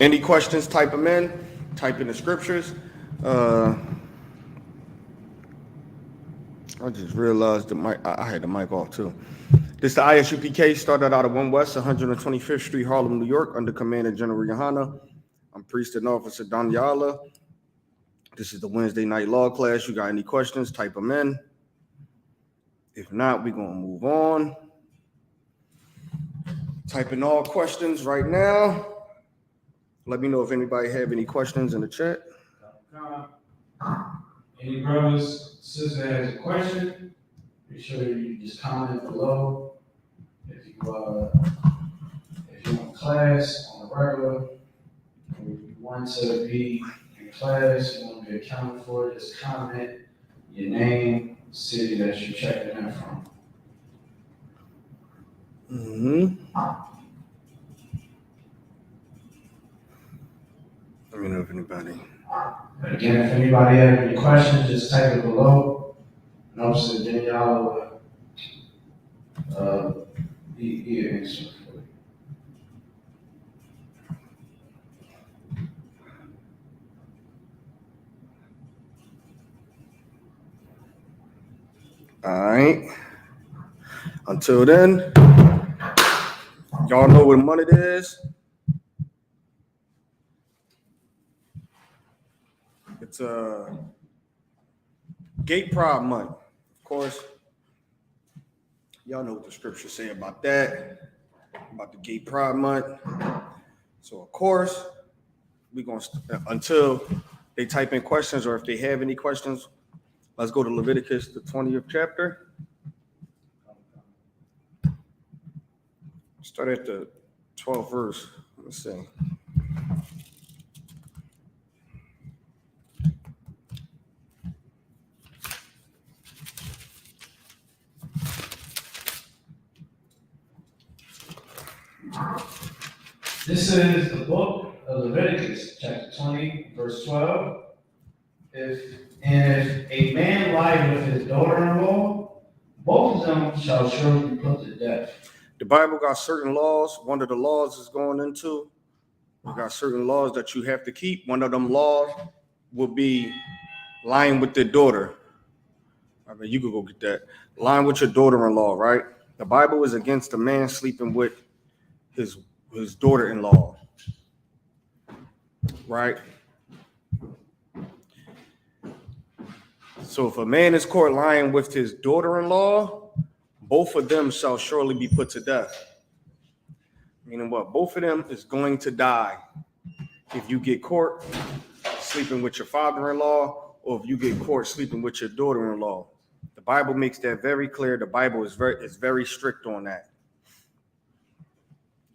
Any questions, type them in. Type in the scriptures. I just realized the mic. I had the mic off too. This the ISUPK started out of 1 West, 125th Street, Harlem, New York, under command of General Yohana. I'm Priest and Officer Daniela. This is the Wednesday night law class. You got any questions, type them in. If not, we're going to move on. Type in all questions right now. Let me know if anybody have any questions in the chat. Any brothers, sister has a question, make sure you just comment below. If you want class on a regular, or you want to be in class, you want to be accounted for, just comment your name, city that you're checking in from. Let me know if anybody. But again, if anybody has any questions, just type it below. And obviously, Danielle will be answering for you. All right. Until then, y'all know what month it is. It's Gate Pride Month. Of course, y'all know what the scriptures say about that, about the Gate Pride Month. So, of course, we're going to, until they type in questions or if they have any questions, let's go to Leviticus, the 20th chapter. Start at the 12th verse. Let's see. This is the book of Leviticus, chapter 20, verse 12. If a man lie with his daughter-in-law, both of them shall surely be put to death. The Bible got certain laws. One of the laws is going into, we got certain laws that you have to keep. One of them laws will be lying with their daughter. I mean, you could go get that. Lying with your daughter-in-law, right? The Bible is against a man sleeping with his daughter-in-law, right? So if a man is caught lying with his daughter-in-law, both of them shall surely be put to death. Meaning what? Both of them is going to die. If you get caught sleeping with your father-in-law, or if you get caught sleeping with your daughter-in-law. The Bible makes that very clear. The Bible is very strict on that.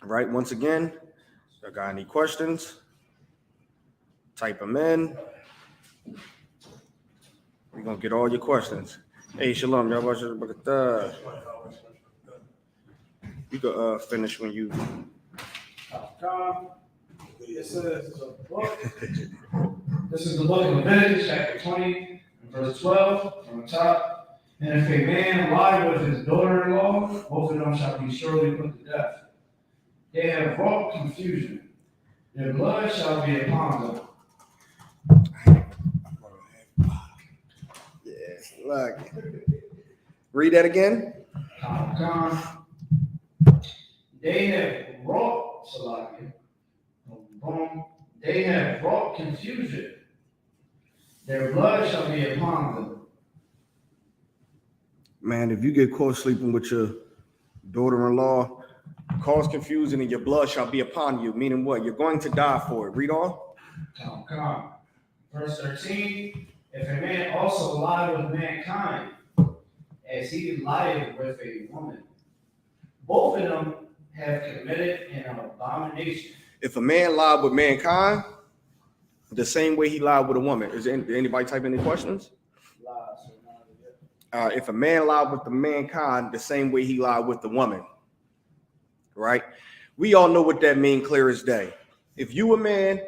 All right, once again, if you got any questions, type them in. We're going to get all your questions. Hey, Shalom, y'all watch this. You can finish when you. This is the book. This is the book of Leviticus, chapter 20, verse 12, from the top. And if a man lie with his daughter-in-law, both of them shall be surely put to death. They have wrought confusion. Their blood shall be upon them. Yeah, look. Read that again. They have wrought, they have wrought confusion. Their blood shall be upon them. Man, if you get caught sleeping with your daughter-in-law, cause confusion and your blood shall be upon you. Meaning what? You're going to die for it. Read on. Come. Verse 13. If a man also lie with mankind, as he lied with a woman, both of them have committed an abomination. If a man lied with mankind, the same way he lied with a woman. Is there anybody typing any questions? If a man lied with the mankind, the same way he lied with the woman. Right? We all know what that means clear as day. If you a man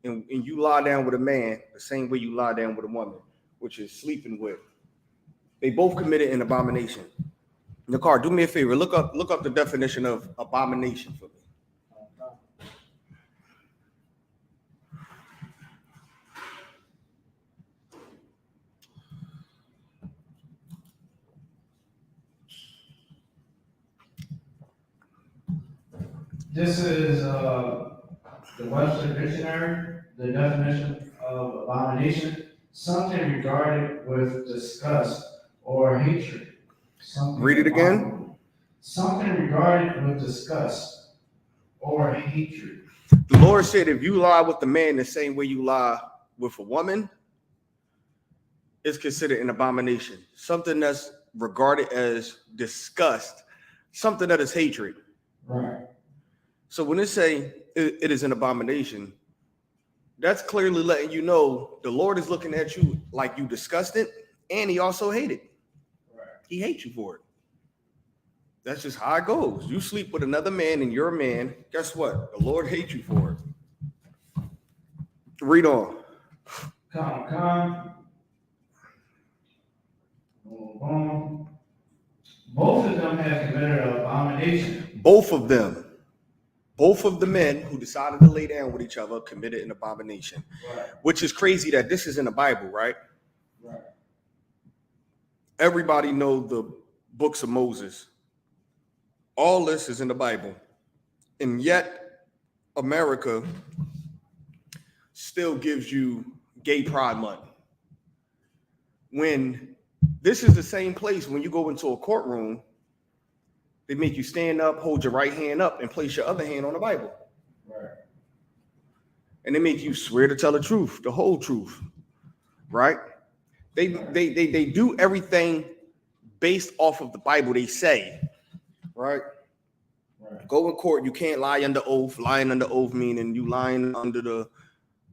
and you lie down with a man, the same way you lie down with a woman, which is sleeping with, they both committed an abomination. Nakar, do me a favor. Look up the definition of abomination for me. This is the Webster Dictionary, the definition of abomination, something regarded with disgust or hatred. Something Read it again. abominable. Something regarded with disgust or hatred. The Lord said, if you lie with the man the same way you lie with a woman, it's considered an abomination. Something that's regarded as disgust, something that is hatred. Right. So when it say it is an abomination, that's clearly letting you know the Lord is looking at you like you disgusted, and he also hated. Right. He hates you for it. That's just how it goes. You sleep with another man and you're a man, guess what? The Lord hates you for it. Read on. Come. Boom. Both of them have committed an abomination. Both of the men who decided to lay down with each other committed an abomination. Right. Which is crazy that this is in the Bible, right? Right. Everybody know the books of Moses. All this is in the Bible. And yet America still gives you gay pride month. When this is the same place when you go into a courtroom, they make you stand up, hold your right hand up, and place your other hand on the Bible. Right. And they make you swear to tell the truth, the whole truth, right? They do everything based off of the Bible, they say, right? Right. Go in court, you can't lie under oath. Lying under oath meaning you lying under the,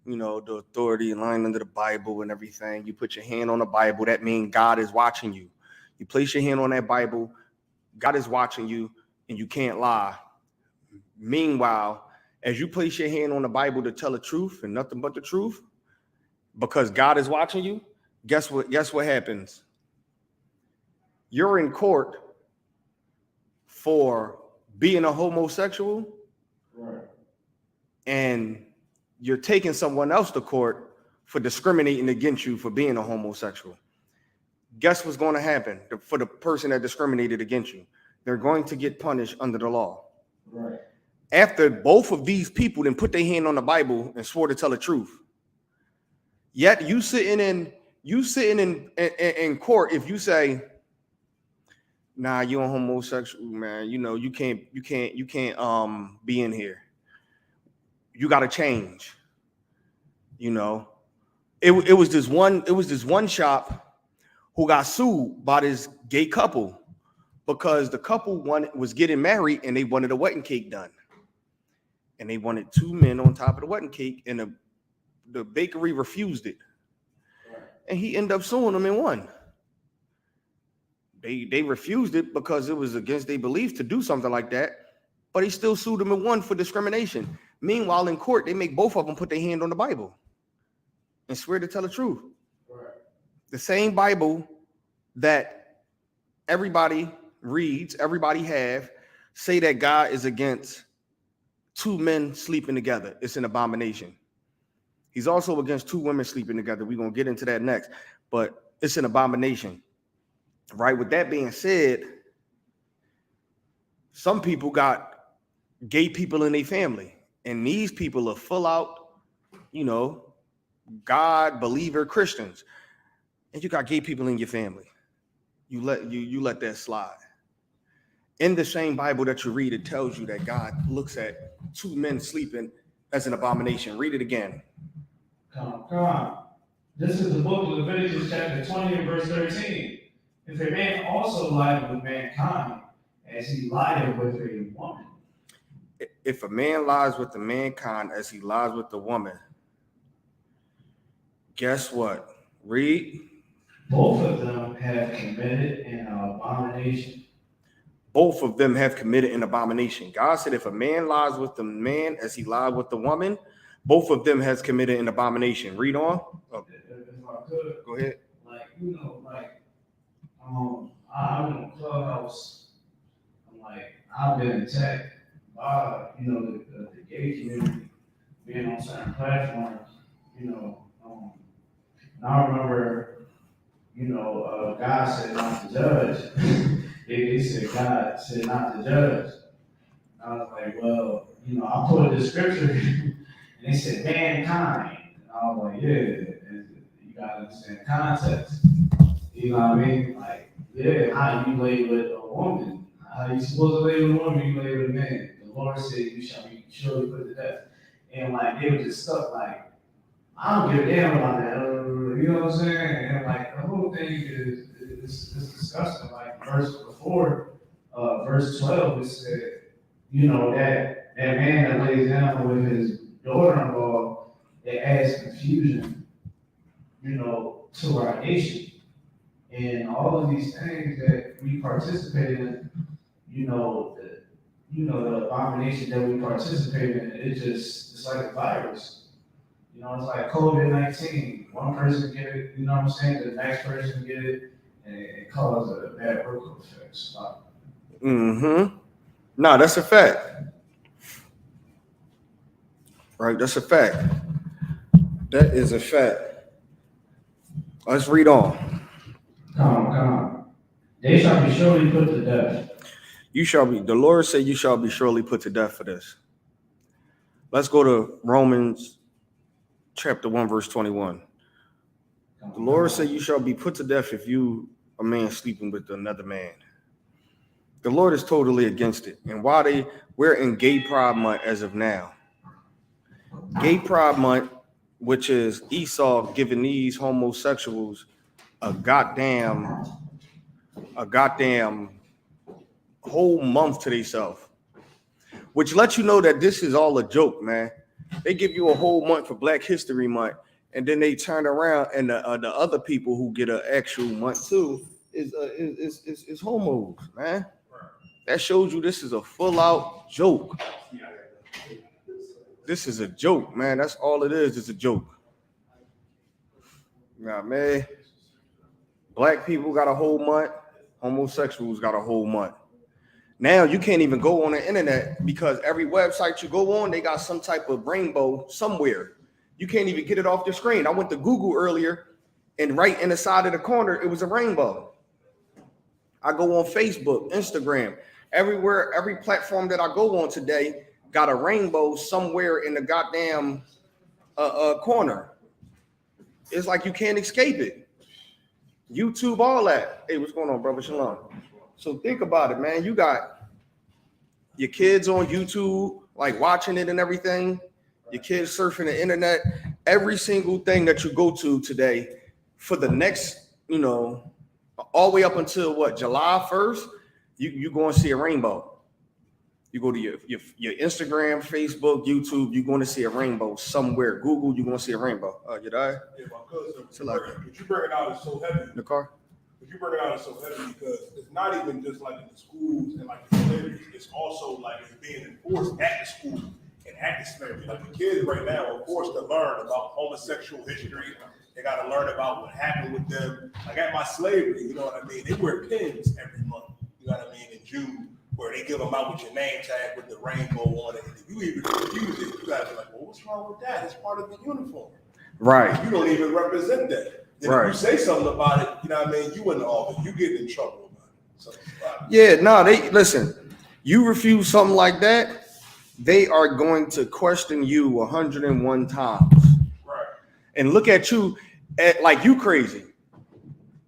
the authority and lying under the Bible and everything. You put your hand on the Bible, that means God is watching you. You place your hand on that Bible, God is watching you, and you can't lie. Meanwhile, as you place your hand on the Bible to tell the truth and nothing but the truth, because God is watching you, guess what happens? You're in court for being a homosexual, Right. and you're taking someone else to court for discriminating against you for being a homosexual. Guess what's going to happen for the person that discriminated against you? They're going to get punished under the law. Right. After both of these people then put their hand on the Bible and swore to tell the truth. Yet you sitting in court, if you say, nah, you're a homosexual, man, you can't be in here. You got to change. It was this one shop who got sued by this gay couple because the couple was getting married and they wanted a wedding cake done. And they wanted two men on top of the wedding cake, and the bakery refused it. And he ended up suing them and won. They refused it because it was against their beliefs to do something like that, but he still sued them and won for discrimination. Meanwhile, in court, they make both of them put their hand on the Bible and swear to tell the truth. Right. The same Bible that everybody reads, everybody have, say that God is against two men sleeping together. It's an abomination. He's also against two women sleeping together. We're going to get into that next, but it's an abomination. Right. With that being said, some people got gay people in their family, and these people are full out, God believer Christians, and you got gay people in your family. You let that slide. In the same Bible that you read, it tells you that God looks at two men sleeping as an abomination. Read it again. Come. This is the book of Leviticus chapter 20 and verse 13. If a man also lied with mankind, as he lied with a woman. If a man lies with the mankind as he lies with the woman, guess what? Read. Both of them have committed an abomination. Both of them have committed an abomination. God said if a man lies with the man as he lied with the woman, both of them has committed an abomination. Read on. Oh. If I could. Go ahead. I'm in a clubhouse. I've been attacked by, the gay community being on certain platforms, and I remember, God said not to judge. They said God said not to judge. And I was like, well, I put the scripture and they said mankind. And I was like, you gotta understand context. You know what I mean? Like, how you lay with a woman. How you supposed to lay with a woman, you lay with a man. The Lord said you shall be surely put to death. And like they were just stuck like, I don't give a damn about that. You know what I'm saying? And like the whole thing is disgusting. Like verse 12, it said, that man that lays down with his daughter-in-law, it adds confusion, to our nation. And all of these things that we participate in, the abomination that we participate in, it's like a virus. It's like COVID-19. One person get it, you know what I'm saying? The next person get it, and it causes a bad ripple effect. Mm-hmm. No, that's a fact. Right, that's a fact. That is a fact. Let's read on. Come on. They shall be surely put to death. The Lord said you shall be surely put to death for this. Let's go to Romans chapter 1, verse 21. The Lord said you shall be put to death if you, a man, sleeping with another man. The Lord is totally against it. And while we're in Gay Pride Month as of now. Gay Pride Month, which is Esau giving these homosexuals a goddamn whole month to themselves, which lets you know that this is all a joke, man. They give you a whole month for Black History Month, and then they turn around and the other people who get an actual month too is homos, man. That shows you this is a full out joke. This is a joke, man. That's all it is. It's a joke. Nah, man. Black people got a whole month. Homosexuals got a whole month. Now you can't even go on the internet because every website you go on, they got some type of rainbow somewhere. You can't even get it off your screen. I went to Google earlier, and right in the side of the corner, it was a rainbow. I go on Facebook, Instagram, everywhere, every platform that I go on today got a rainbow somewhere in the goddamn corner. It's like you can't escape it. YouTube, all that. Hey, what's going on, brother? Shalom. So think about it, man. You got your kids on YouTube, like watching it and everything. Your kids surfing the internet. Every single thing that you go to today for the next, all the way up until what, July 1st, you're going to see a rainbow. You go to your Instagram, Facebook, YouTube, you're going to see a rainbow somewhere. Google, you're going to see a rainbow. You die? Yeah, my cousin. But you bring it out, it's so heavy. The car? But you bring it out, it's so heavy because it's not even just like in the schools and like the slavery. It's also like it's being enforced at the school and at the slavery. Like the kids right now are forced to learn about homosexual history. They got to learn about what happened with them. Like at my slavery, you know what I mean? They wear pins every month, you know what I mean, in June, where they give them out with your name tag with the rainbow on it. And if you even refuse it, you gotta be like, well, what's wrong with that? It's part of the uniform. Right. You don't even represent that. Then right. If you say something about it, you know what I mean, you in the office, you get in trouble about it. So, yeah, no, listen, you refuse something like that, they are going to question you 101 times. Right. And look at you like you crazy.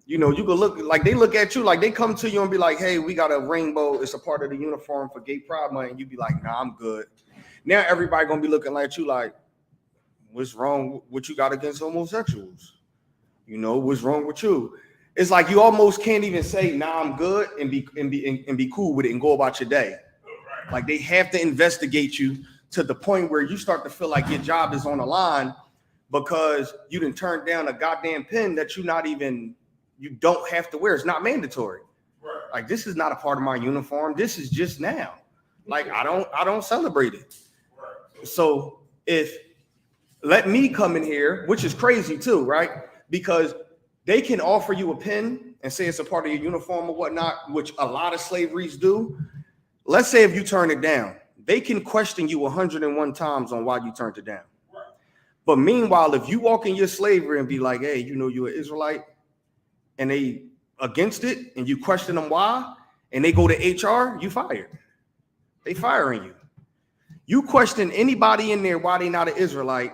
You can look like they look at you like they come to you and be like, hey, we got a rainbow. It's a part of the uniform for Gay Pride Month. And you be like, nah, I'm good. Now everybody going to be looking at you like, what's wrong? What you got against homosexuals? What's wrong with you? It's like you almost can't even say, nah, I'm good and be cool with it and go about your day. Right. Like they have to investigate you to the point where you start to feel like your job is on the line because you didn't turn down a goddamn pin that you don't have to wear. It's not mandatory. Right. Like this is not a part of my uniform. This is just now. Like I don't celebrate it. Right. So if let me come in here, which is crazy too, right? Because they can offer you a pin and say it's a part of your uniform or whatnot, which a lot of slaveries do. Let's say if you turn it down, they can question you 101 times on why you turned it down. Right. But meanwhile, if you walk in your slavery and be like, hey, you're an Israelite, and they against it, and you question them why, and they go to HR, you fired. They firing you. You question anybody in there why they not an Israelite,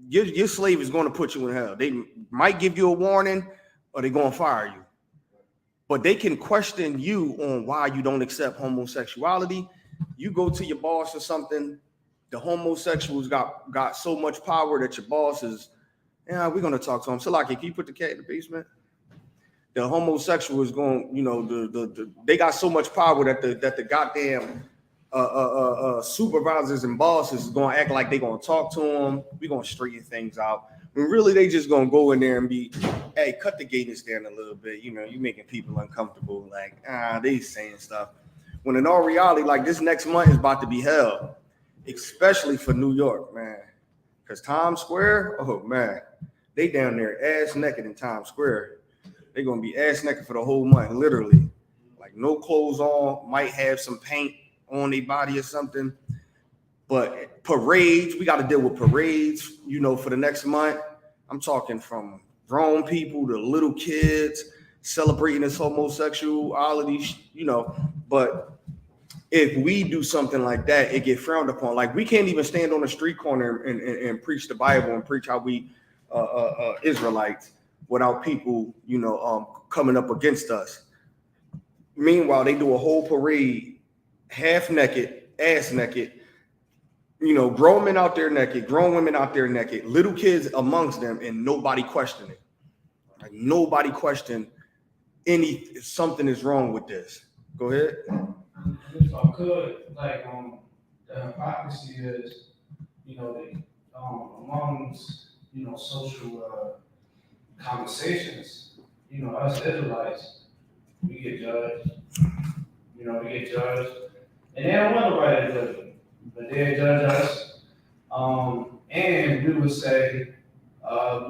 your slave is going to put you in hell. They might give you a warning or they're going to fire you. But they can question you on why you don't accept homosexuality. You go to your boss or something, the homosexuals got so much power that your boss is, yeah, we're going to talk to him. So, like, can you put the cat in the basement? The homosexual is going, you know, they got so much power that the goddamn supervisors and bosses is going to act like they're going to talk to them. We're going to straighten things out. When really they just going to go in there and be, hey, cut the gayness down a little bit. You know, you making people uncomfortable. Like, they saying stuff. When in all reality, like this next month is about to be hell, especially for New York, man. Because Times Square, oh, man, they down there ass naked in Times Square. They're going to be ass naked for the whole month, literally. Like no clothes on, might have some paint on their body or something. But parades, we got to deal with parades, you know, for the next month. I'm talking from grown people to little kids celebrating this homosexuality, you know. But if we do something like that, it get frowned upon. Like we can't even stand on the street corner and preach the Bible and preach how we Israelites without people, you know, coming up against us. Meanwhile, they do a whole parade, half naked, ass naked, you know, grown men out there naked, grown women out there naked, little kids amongst them, and nobody questioning it. Like nobody questioned something is wrong with this. Go ahead. If I could, like, the hypocrisy is, you know, amongst, you know, social conversations, you know, us Israelites, we get judged, you know, and they don't want nobody to judge them, but they judge us, and we would say,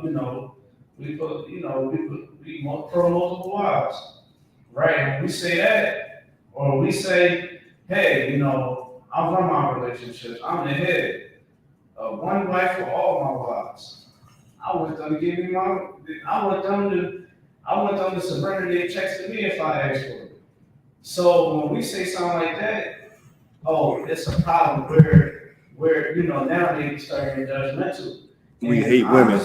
you know, we pro multiple wives, right? When we say that, or we say, hey, you know, I run my relationships, I'm the head of one wife for all my wives. I want them to give me I want them to surrender their checks to me if I ask for it. So when we say something like that, oh, it's a problem where you know, now they start getting judgmental. We hate women.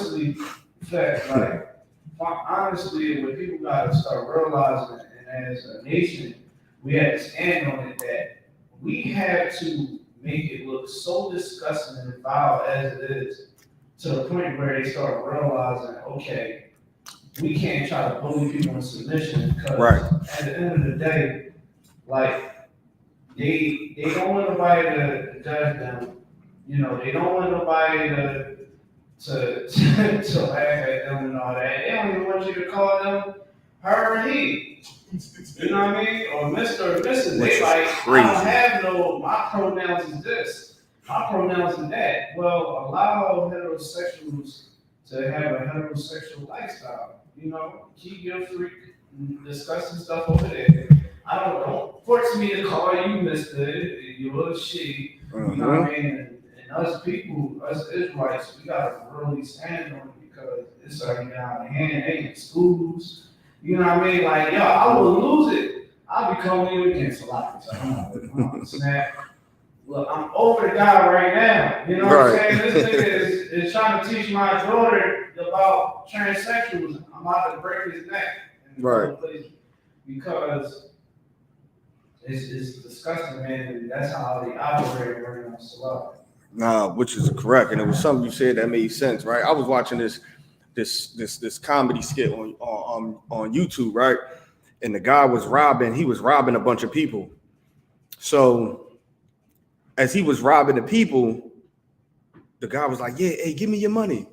Honestly, what people gotta start realizing, and as a nation, we have to stand on it, that we have to make it look so disgusting and vile as it is, to the point where they start realizing, okay, we can't try to bully people in submission, because at the end of the day, like, they don't want nobody to judge them. You know, they don't want nobody to laugh at them and all that. They don't even want you to call them her or he. You know what I mean? Or Mr. or Mrs. They like, crazy. I don't have my pronouns is this, my pronouns is that. Well, allow heterosexuals to have a heterosexual lifestyle. You know, keep your freak discussing stuff over there. Don't force me to call you Mr. You little shit. You know what I mean? And us people, us Israelites, we gotta really stand on it, because it's starting down the hand. They in schools. You know what I mean? Like, yo, I will lose it. I'll be calling you against a lot. So I'm not snap. Look, I'm over the guy right now. You know what I'm saying? This nigga is trying to teach my daughter about transsexuals. I'm about to break his neck. Because it's disgusting, man. And that's how they operate right now. So, nah, which is correct. And it was something you said that made sense, right? I was watching this comedy skit on YouTube, right? And the guy was robbing a bunch of people. So as he was robbing the people, the guy was like, yeah, hey, give me your money.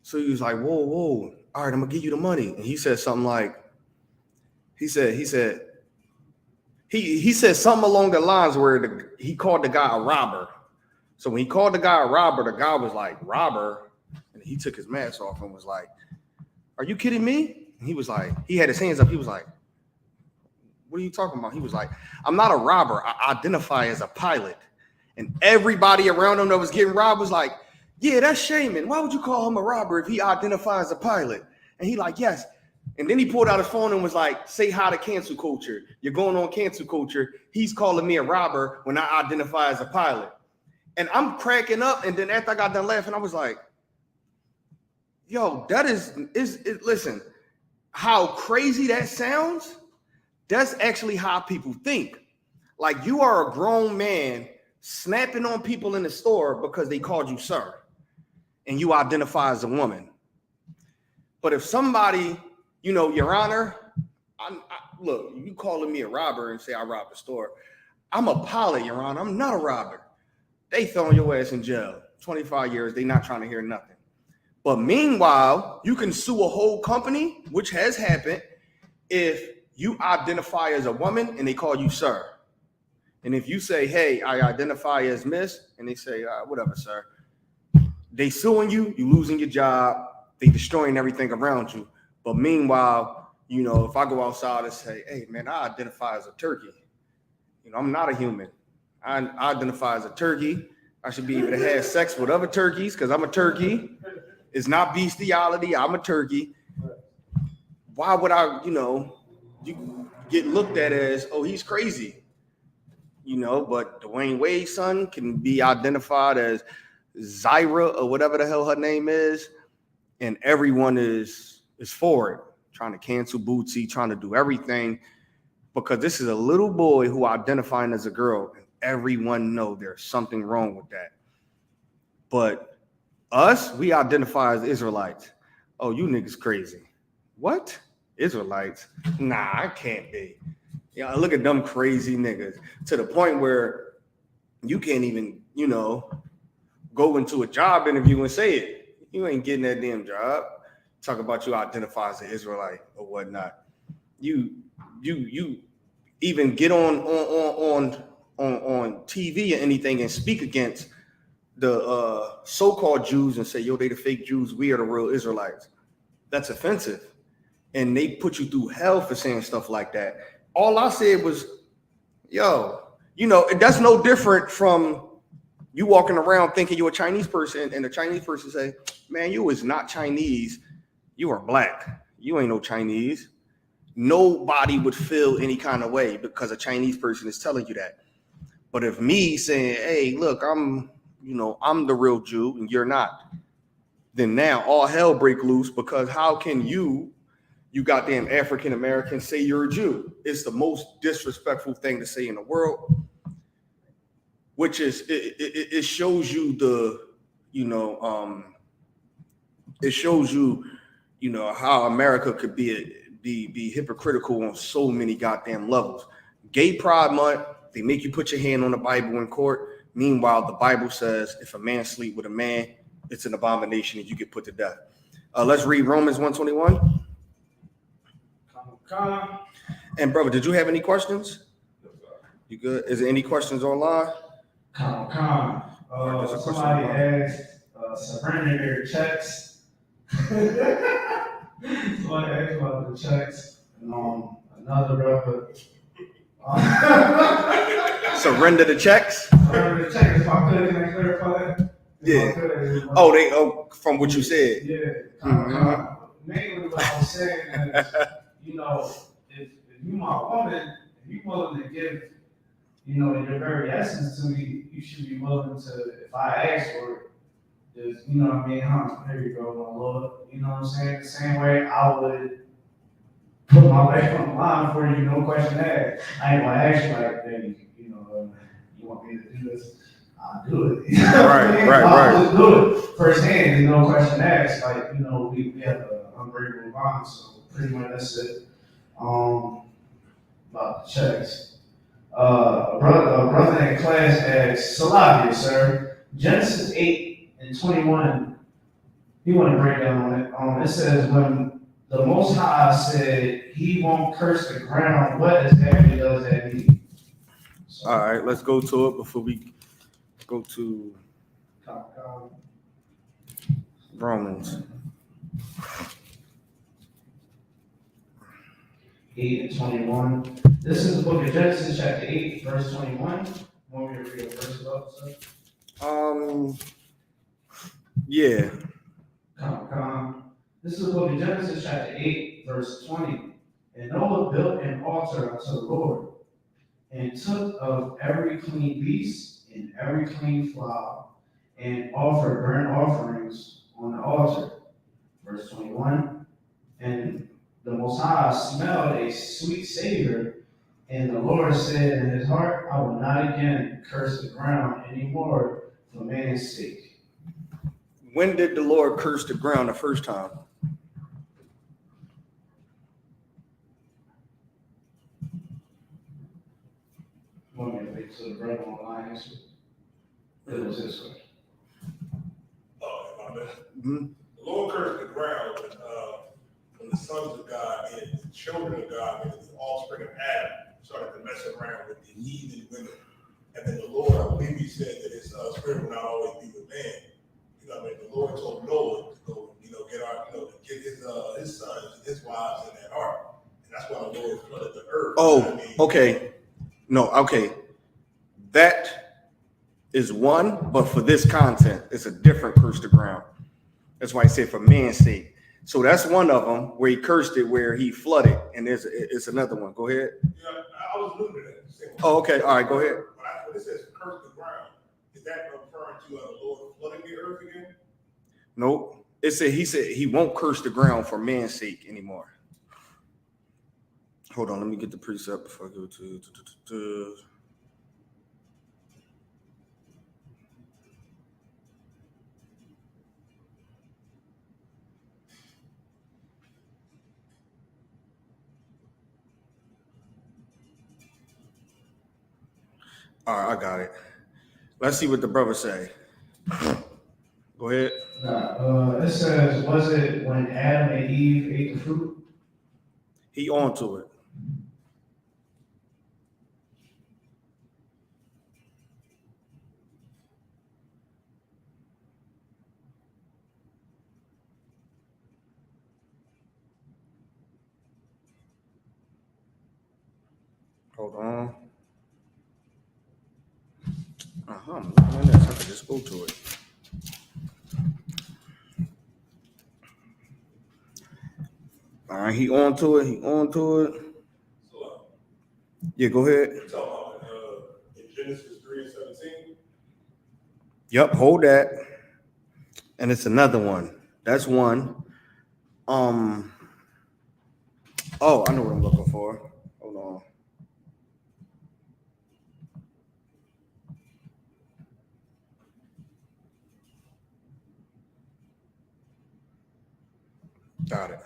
So he was like, whoa, all right, I'm gonna give you the money. And he said something like, he said something along the lines where he called the guy a robber. So when he called the guy a robber, the guy was like, robber? And he took his mask off and was like, are you kidding me? And he was like, he had his hands up. He was like, what are you talking about? He was like, I'm not a robber. I identify as a pilot. And everybody around him that was getting robbed was like, yeah, that's Shaman. Why would you call him a robber if he identifies as a pilot? And he like, yes. And then he pulled out his phone and was like, say hi to cancel culture. You're going on cancel culture. He's calling me a robber when I identify as a pilot. And I'm cracking up. And then after I got done laughing, I was like, yo, that is listen, how crazy that sounds. That's actually how people think. Like you are a grown man snapping on people in the store because they called you sir and you identify as a woman. But if somebody, Your Honor, look, you calling me a robber and say I robbed a store. I'm a pilot, Your Honor. I'm not a robber. They throwing your ass in jail. 25 years, they not trying to hear nothing. But meanwhile, you can sue a whole company, which has happened, if you identify as a woman and they call you sir. And if you say, hey, I identify as miss, and they say, whatever, sir. They suing you, you losing your job, they destroying everything around you. But meanwhile, if I go outside and say, hey, man, I identify as a turkey. I'm not a human. I identify as a turkey. I should be able to have sex with other turkeys because I'm a turkey. It's not bestiality. I'm a turkey. Why would I, you get looked at as, oh, he's crazy. But Dwayne Wade's son can be identified as Zyra or whatever the hell her name is. And everyone is for it, trying to cancel Bootsy, trying to do everything. Because this is a little boy who identifying as a girl. And everyone know there's something wrong with that. But us, we identify as Israelites. Oh, you niggas crazy. What? Israelites? Nah, I can't be. Look at them crazy niggas. To the point where you can't even, go into a job interview and say it. You ain't getting that damn job. Talk about you identify as an Israelite or whatnot. You even get on TV or anything and speak against the so-called Jews and say, yo, they the fake Jews, we are the real Israelites. That's offensive. And they put you through hell for saying stuff like that. All I said was, yo, that's no different from you walking around thinking you're a Chinese person and the Chinese person say, man, you is not Chinese. You are black. You ain't no Chinese. Nobody would feel any kind of way because a Chinese person is telling you that. But if me saying, hey, look, I'm the real Jew and you're not, then now all hell break loose because how can you goddamn African American say you're a Jew? It's the most disrespectful thing to say in the world, which is it shows you it shows you how America could be hypocritical on so many goddamn levels. Gay Pride Month, they make you put your hand on the Bible in court. Meanwhile, the Bible says if a man sleep with a man, it's an abomination and you get put to death. Let's read Romans 1:21. And brother, did you have any questions? You good? Is there any questions online? Somebody asked surrender checks. Somebody asked about the checks. Another brother. Surrender the checks? Surrender the checks. If I could, can I clarify that? Yeah. From what you said. Yeah. Mainly what I was saying is, if you my woman, if you willing to give, your very essence to me, you should be willing to, if I ask for it, just, here you go, my love. You know what I'm saying? The same way I would put my life on the line for you, no question asked. I ain't gonna ask you like, hey, you want me to do this? I'll do it. Right. I'll just do it firsthand, there's no question asked. Like, we have an unbreakable bond, so pretty much that's it. About the checks. A brother in class asked, Salakia, sir, Genesis 8:21, he want to break down on it. It says, when the Most High said he won't curse the ground, what exactly does that mean? So, all right, let's go to it before we go to Romans. 8:21. This is the book of Genesis, chapter 8, verse 21. Want me to read a verse about this? Yeah. Come. This is the book of Genesis, chapter 8, verse 20. And Noah built an altar unto the Lord, and took of every clean beast and every clean flower, and offer burnt offerings on the altar. Verse 21, and the Most High smelled a sweet savor, and the Lord said in his heart, I will not again curse the ground anymore for man's sake. When did the Lord curse the ground the first time? Want me to wait till the brother online answer? It was this way. Oh, my bad. Mm-hmm. The Lord cursed the ground when the sons of God and the children of God and the offspring of Adam started to mess around with the heathen women. And then the Lord, I believe he said that his spirit will not always be with man. You know what I mean? The Lord told Noah to go, get his sons and his wives in that ark. And that's why the Lord flooded the earth. Oh, you know what I mean? okay. No, okay. That is one, but for this content, it's a different curse the ground. That's why I said for man's sake. So that's one of them where he cursed it, where he flooded, and it's another one. Go ahead. Yeah, I was new to that. Oh, okay. All right, go ahead. When it says curse the ground, is that referring to the Lord flooding the earth again? Nope. He said he won't curse the ground for man's sake anymore. Hold on, let me get the precept before I go to. All right, I got it. Let's see what the brother say. Go ahead. It says, was it when Adam and Eve ate the fruit? He on to it. Hold on. I'm looking at this. I can just go to it. All right, he on to it. So, Yeah, go ahead. we're talking about in Genesis 3:17. Yep, hold that. And it's another one. That's one. Oh, I know what I'm looking for. Hold on. Got it.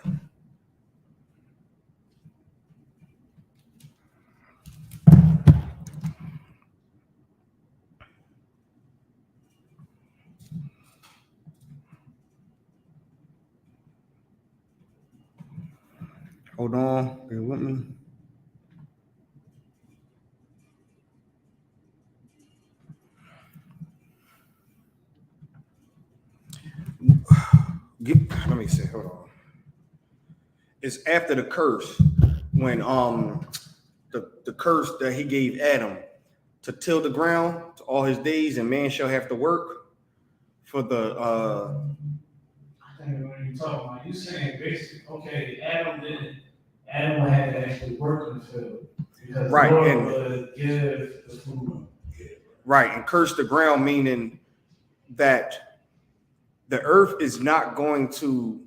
Hold on. Bear with me. Let me see. Hold on. It's after the curse when the curse that he gave Adam to till the ground to all his days, and man shall have to work for the I think when you talk about, you saying basically, okay, Adam didn't. Adam would have to actually work in the field because Right, the Lord and- would give the food. right, and curse the ground, meaning that the earth is not going to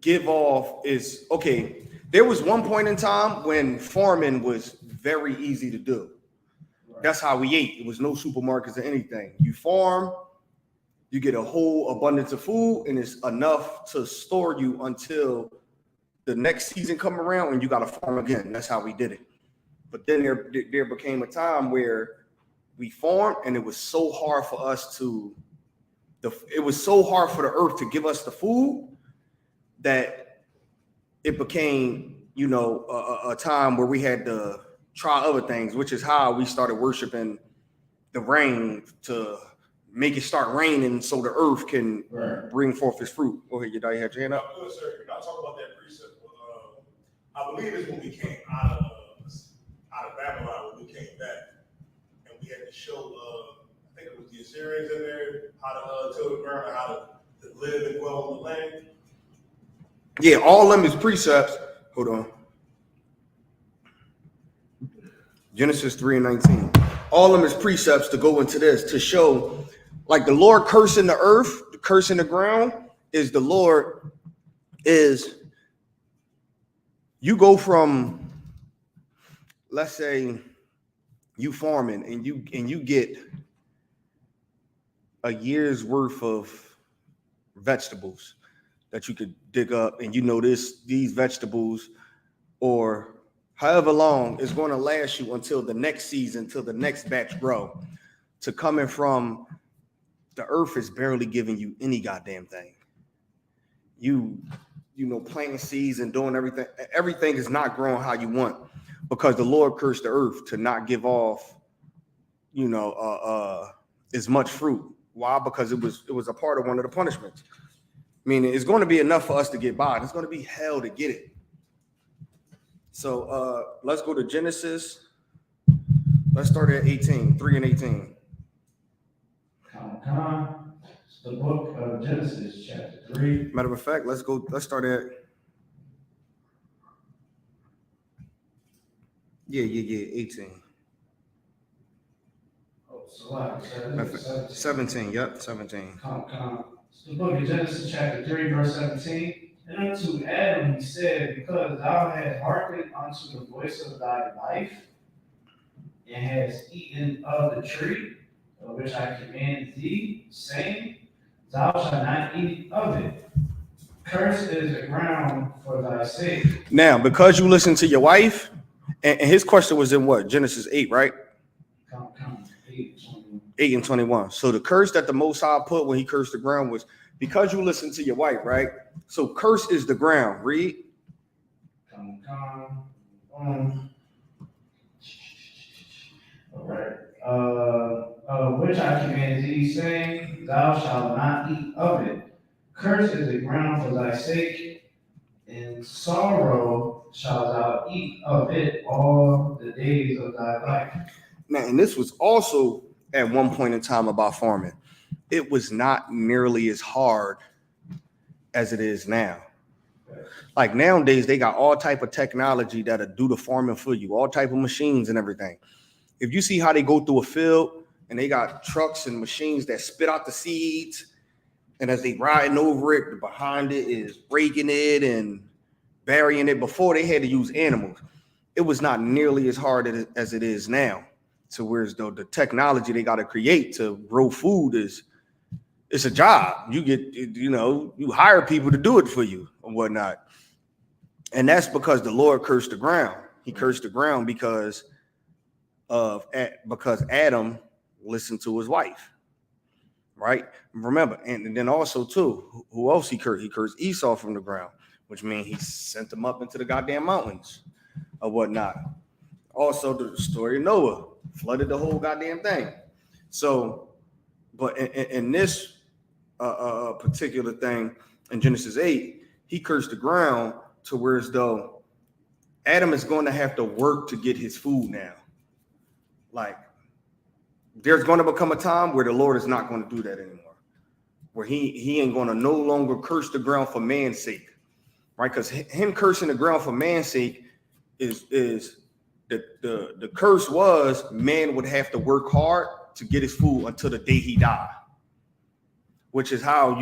give off is okay. There was one point in time when farming was very easy to do. Right. That's how we ate. It was no supermarkets or anything. You farm, you get a whole abundance of food, and it's enough to store you until the next season come around and you got to farm again. That's how we did it. But then there became a time where we farmed, and it was so hard for us it was so hard for the earth to give us the food that it became, a time where we had to try other things, which is how we started worshiping the rain to make it start raining so the earth can bring forth its fruit. Go ahead, you had your hand up. Good, sir. You're not talking about that precept. I believe it's when we came out of Babylon, when we came back, and we had to show, I think it was the Assyrians in there, how to till the ground, how to live and dwell in the land. Yeah, all of them is precepts. Hold on. Genesis 3:19. all of them is precepts to go into this to show, like the Lord cursing the earth, the cursing the ground is the Lord is you go from, let's say you farming and you get a year's worth of vegetables that you could dig up, and you know these vegetables or however long is going to last you until the next season, till the next batch grow. To coming from the earth is barely giving you any goddamn thing. You know, planting seeds and doing everything is not growing how you want because the Lord cursed the earth to not give off, as much fruit. Why? Because it was a part of one of the punishments. Meaning it's going to be enough for us to get by. And it's going to be hell to get it. So let's go to Genesis. Let's start at 18, 3 and 18. It's the book of Genesis, chapter 3. Matter of fact, let's start at 18. Oh, so what? 17, yep, 17. It's the book of Genesis, chapter 3, verse 17. And unto Adam he said, because thou hast hearkened unto the voice of thy wife, and hast eaten of the tree of which I command thee, saying, thou shalt not eat of it. Cursed is the ground for thy sake. Now, because you listen to your wife, and his question was in what? Genesis 8, right? 8 and 21. So the curse that the Most High put when he cursed the ground was because you listen to your wife, right? So curse is the ground. Read. All right. Which I command thee, saying, thou shalt not eat of it. Cursed is the ground for thy sake, in sorrow shalt thou eat of it all the days of thy life. Now, and this was also at one point in time about farming. It was not nearly as hard as it is now. Like nowadays, they got all type of technology that'll do the farming for you, all type of machines and everything. If you see how they go through a field and they got trucks and machines that spit out the seeds, and as they riding over it, behind it is breaking it and burying it. Before they had to use animals, it was not nearly as hard as it is now. So whereas though the technology they got to create to grow food it's a job. You get, you hire people to do it for you and whatnot. And that's because the Lord cursed the ground. He cursed the ground because Adam listened to his wife, right? Remember, and then also too, who else he cursed? He cursed Esau from the ground, which means he sent them up into the goddamn mountains or whatnot. Also, the story of Noah flooded the whole goddamn thing. So, but in this particular thing in Genesis 8, he cursed the ground to where as though Adam is going to have to work to get his food now. Like, there's going to become a time where the Lord is not going to do that anymore, where he ain't going to no longer curse the ground for man's sake, right? Because him cursing the ground for man's sake is the curse was man would have to work hard to get his food until the day he died, which is how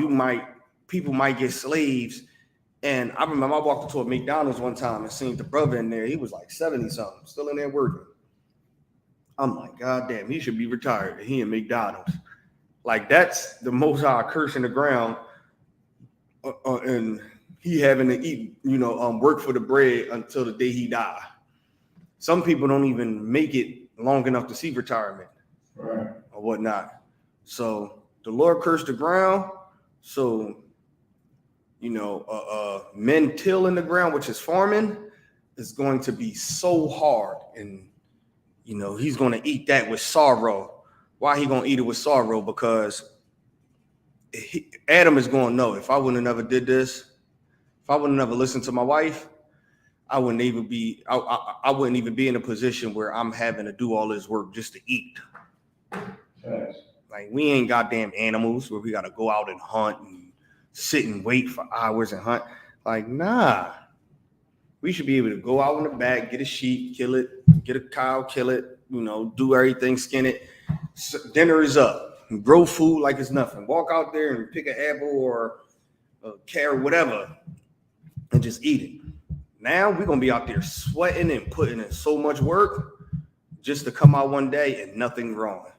people might get slaves. And I remember I walked into a McDonald's one time and seen the brother in there. He was like 70 something, still in there working. I'm like, God damn, he should be retired. He in McDonald's. Like, that's the Most High cursing the ground, and he having to eat, work for the bread until the day he die. Some people don't even make it long enough to see retirement, right, or whatnot. So the Lord cursed the ground. So, men tilling the ground, which is farming, is going to be so hard. And, he's going to eat that with sorrow. Why he going to eat it with sorrow? Because Adam is going to know, if I wouldn't have never did this, if I wouldn't have never listened to my wife, I wouldn't even be in a position where I'm having to do all this work just to eat. Yes. Like, we ain't goddamn animals where we got to go out and hunt and sit and wait for hours and hunt. Like, nah. We should be able to go out in the back, get a sheep, kill it, get a cow, kill it, do everything, skin it. Dinner is up. Grow food like it's nothing. Walk out there and pick an apple or a carrot, whatever, and just eat it. Now we're gonna be out there sweating and putting in so much work just to come out one day and nothing growing,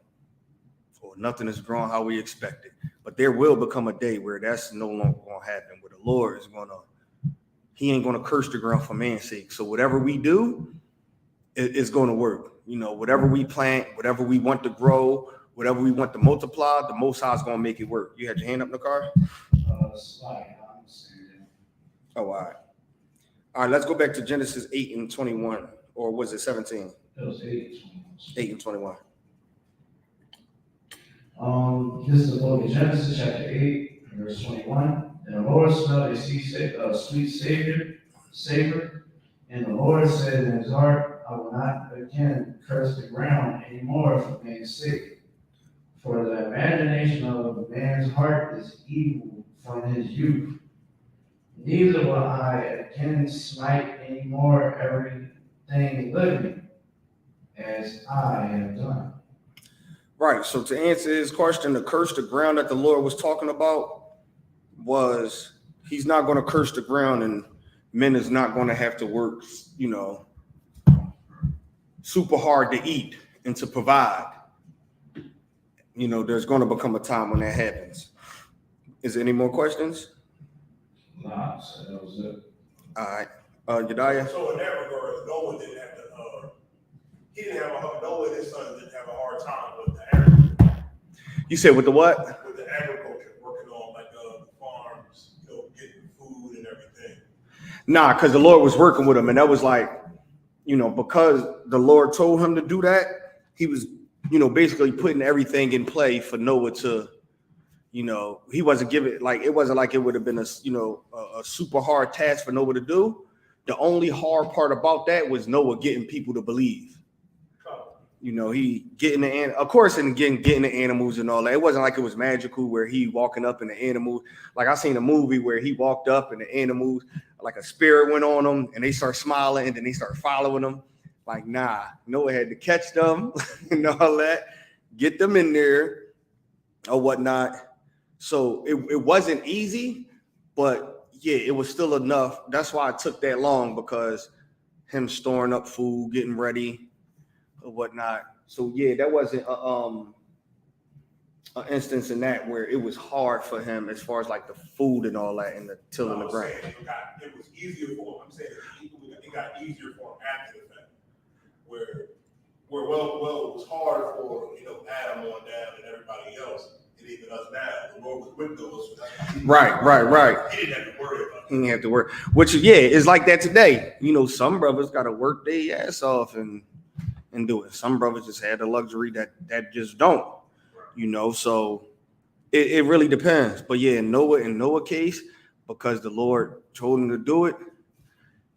or nothing is growing how we expected. But there will become a day where that's no longer gonna happen. Where the Lord is He ain't gonna curse the ground for man's sake. So whatever we do, it's gonna work. Whatever we plant, whatever we want to grow, whatever we want to multiply, the Most High is gonna make it work. You had your hand up in the car? Slide. I understand. Oh, all right. All right, let's go back to Genesis 8:21, or was it 17? It was 8. 8:21. This is the book of Genesis, chapter 8, verse 21. And the Lord smelled a sweet savor, and the Lord said in his heart, I will not again curse the ground anymore for man's sake. For the imagination of man's heart is evil from his youth. Neither will I again smite any more everything living, as I have done. Right. So to answer his question, the curse the ground that the Lord was talking about was he's not going to curse the ground, and men is not going to have to work, super hard to eat and to provide. There's going to become a time when that happens. Is there any more questions? Nah, so that was it. All right. Yediah? So in that regard, Noah didn't have to, Noah and his son didn't have a hard time with the agriculture. You said with the what? With the agriculture, working on the farms, getting food and everything. Nah, because the Lord was working with him, and that was because the Lord told him to do that, he was, basically putting everything in play for Noah to, he wasn't giving it wasn't like it would have been a super hard task for Noah to do. The only hard part about that was Noah getting people to believe. He getting of course, and getting the animals and all that. It wasn't like it was magical where he walking up in the animals. Like I seen a movie where he walked up and the animals, like a spirit went on them and they start smiling and then they start following them. Like, nah, Noah had to catch them and all that, get them in there or whatnot. So it wasn't easy, but yeah, it was still enough. That's why it took that long, because him storing up food, getting ready or whatnot. So yeah, that wasn't an instance in that where it was hard for him as far as like the food and all that and the tilling the ground. It was easier for him. I'm saying it got easier for him after the fact. Where it was hard for Adam on down and everybody else, and even us now. The Lord was with us. Right. He didn't have to worry about it. He didn't have to work. Which is like that today. Some brothers got to work their ass off and do it. Some brothers just had the luxury that just don't. So it really depends. But yeah, in Noah case, because the Lord told him to do it,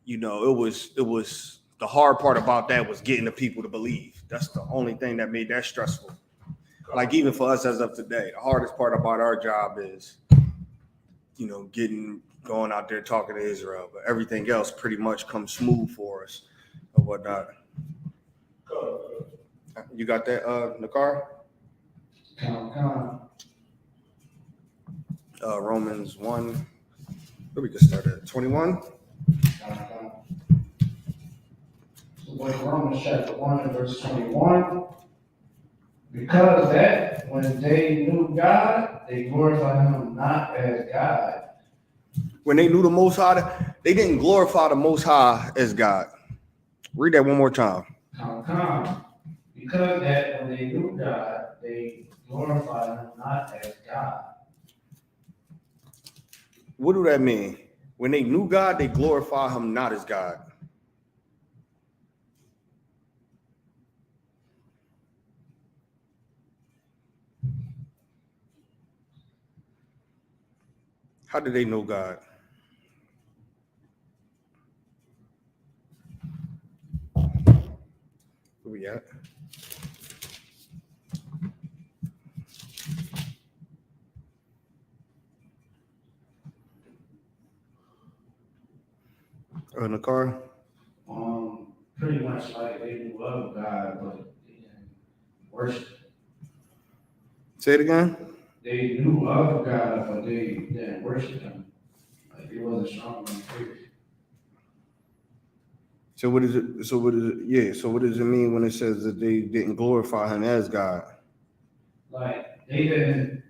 it was the hard part about that was getting the people to believe. That's the only thing that made that stressful. Like even for us as of today, the hardest part about our job is, going out there talking to Israel, but everything else pretty much comes smooth for us or whatnot. You got that, Nakar? Come. Romans 1. Where we can start at 21. Romans chapter 1 and verse 21. Because that when they knew God, they glorified him not as God. When they knew the Most High, they didn't glorify the Most High as God. Read that one more time. Come. Because that when they knew God, they glorified him not as God. What do that mean? When they knew God, they glorify him not as God. How did they know God? Where we at? In the car? Pretty much like they knew of God, but worship. Say it again. They knew of God, but they didn't worship him. Like, it wasn't strong in faith. So what is it? So what is it? Yeah. So what does it mean when it says that they didn't glorify him as God? Like, they didn't,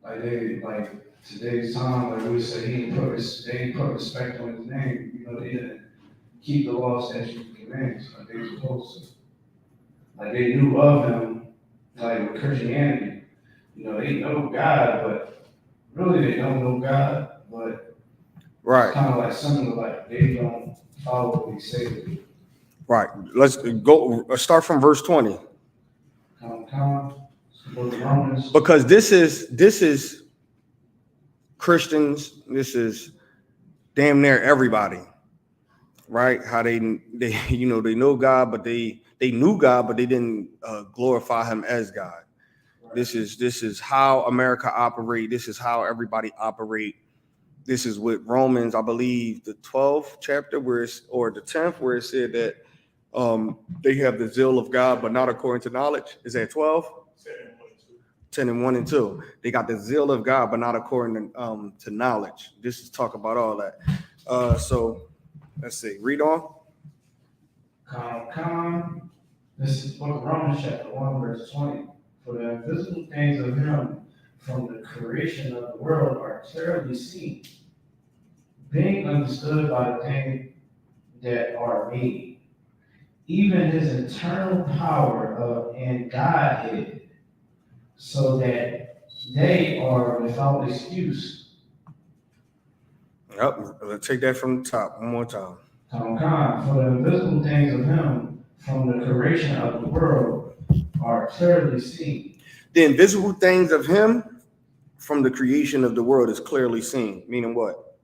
like today's time, like we say, they didn't put respect on his name. You know, they didn't keep the law, statutes, and commandments like they were supposed to. Like, they knew of him, like with Christianity. You know, they know God, but really they don't know God, but Right. it's kind of like similar, like they don't follow what he say they do. Right. Let's go. Start from verse 20. Romans. Because this is Christians. This is damn near everybody, right? How they you know they know God, but they knew God, but they didn't glorify him as God. Right. This is how America operate. This is how everybody operate. This is what Romans, I believe, the 12th chapter or the 10th, where it said that they have the zeal of God, but not according to knowledge. Is that 12? 10 and 1 and 2. They got the zeal of God, but not according to knowledge. This is talk about all that. So let's see. Read on. This is book of Romans chapter 1, verse 20. For the invisible things of him from the creation of the world are clearly seen, being understood by the things that are made, even his eternal power and Godhead, so that they are without excuse. Yep. Let's take that from the top one more time. For the invisible things of him from the creation of the world are clearly seen. The invisible things of him from the creation of the world is clearly seen. Meaning what?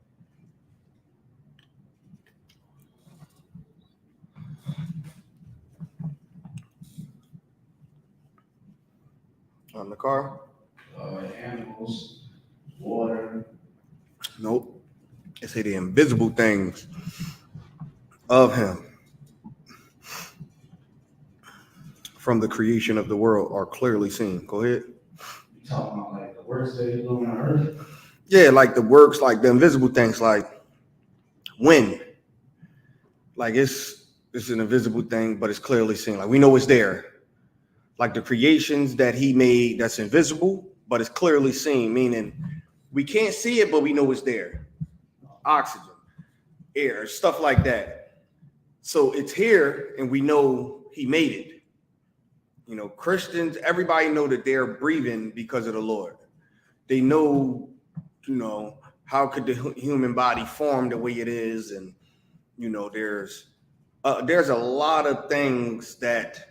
On the car? Animals, water. Nope. It say the invisible things of him from the creation of the world are clearly seen. Go ahead. You talking about like the works that he do on earth? Yeah, like the works, like the invisible things, like wind. Like it's an invisible thing, but it's clearly seen. Like we know it's there. Like the creations that he made that's invisible, but it's clearly seen, meaning we can't see it, but we know it's there. Oxygen, air, stuff like that. So it's here and we know he made it. You know, Christians, everybody know that they're breathing because of the Lord. They know, you know, how could the human body form the way it is? And, you know, there's a lot of things that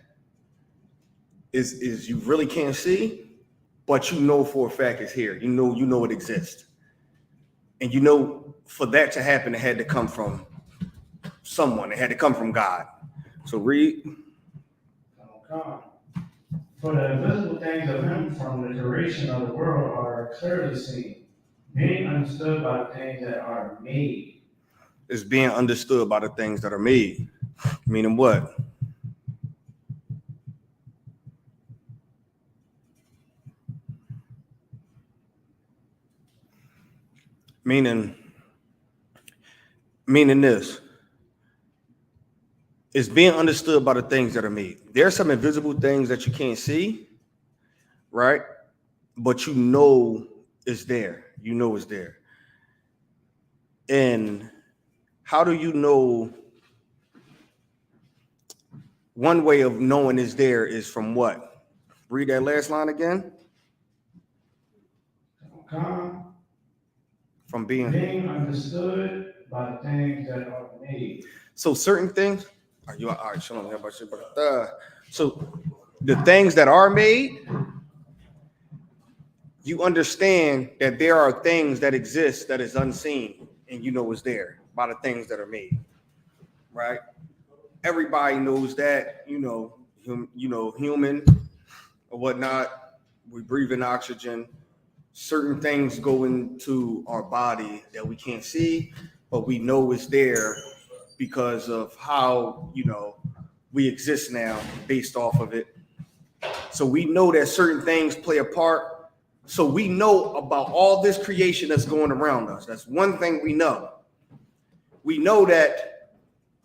is you really can't see, but you know for a fact it's here. You know it exists. And you know for that to happen, it had to come from someone. It had to come from God. So read. For the invisible things of him from the creation of the world are clearly seen, being understood by the things that are made. It's being understood by the things that are made. Meaning what? Meaning this. It's being understood by the things that are made. There are some invisible things that you can't see, right? But you know it's there. You know it's there. And how do you know? One way of knowing it's there is from what? Read that last line again. From being understood by the things that are made. So certain things. Are you all right? So the things that are made, you understand that there are things that exist that is unseen, and you know it's there by the things that are made, right? Everybody knows that, human or whatnot. We breathe in oxygen. Certain things go into our body that we can't see, but we know it's there because of how, we exist now based off of it. So we know that certain things play a part. So we know about all this creation that's going around us. That's one thing we know. We know that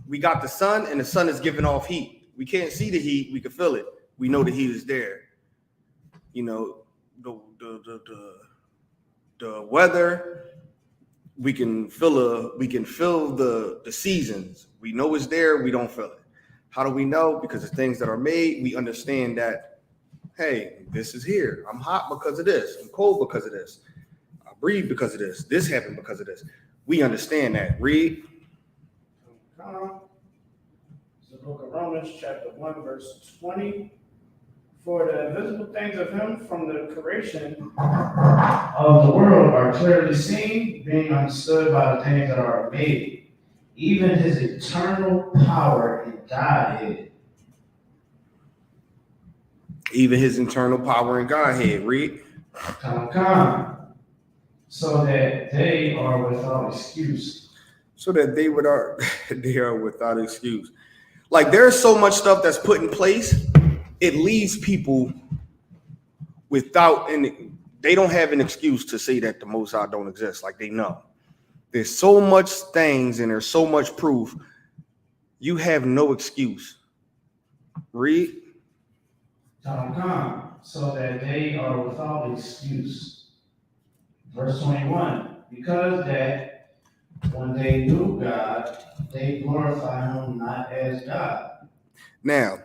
we got the sun, and the sun is giving off heat. We can't see the heat, we can feel it. We know the heat is there. You know, the weather, we can feel the seasons. We know it's there, we don't feel it. How do we know? Because the things that are made, we understand that, hey, this is here. I'm hot because of this. I'm cold because of this. I breathe because of this. This happened because of this. We understand that. Read. It's the book of Romans, chapter 1, verse 20. For the invisible things of him from the creation of the world are clearly seen, being understood by the things that are made, even his eternal power and Godhead. Even his internal power and Godhead. Read. So that they are without excuse. So that they are without excuse. Like there's so much stuff that's put in place, it leaves people without any. They don't have an excuse to say that the Most High don't exist. Like they know. There's so much things and there's so much proof. You have no excuse. Read. So that they are without excuse. Verse 21. Because that when they knew God, they glorify him not as God. Now,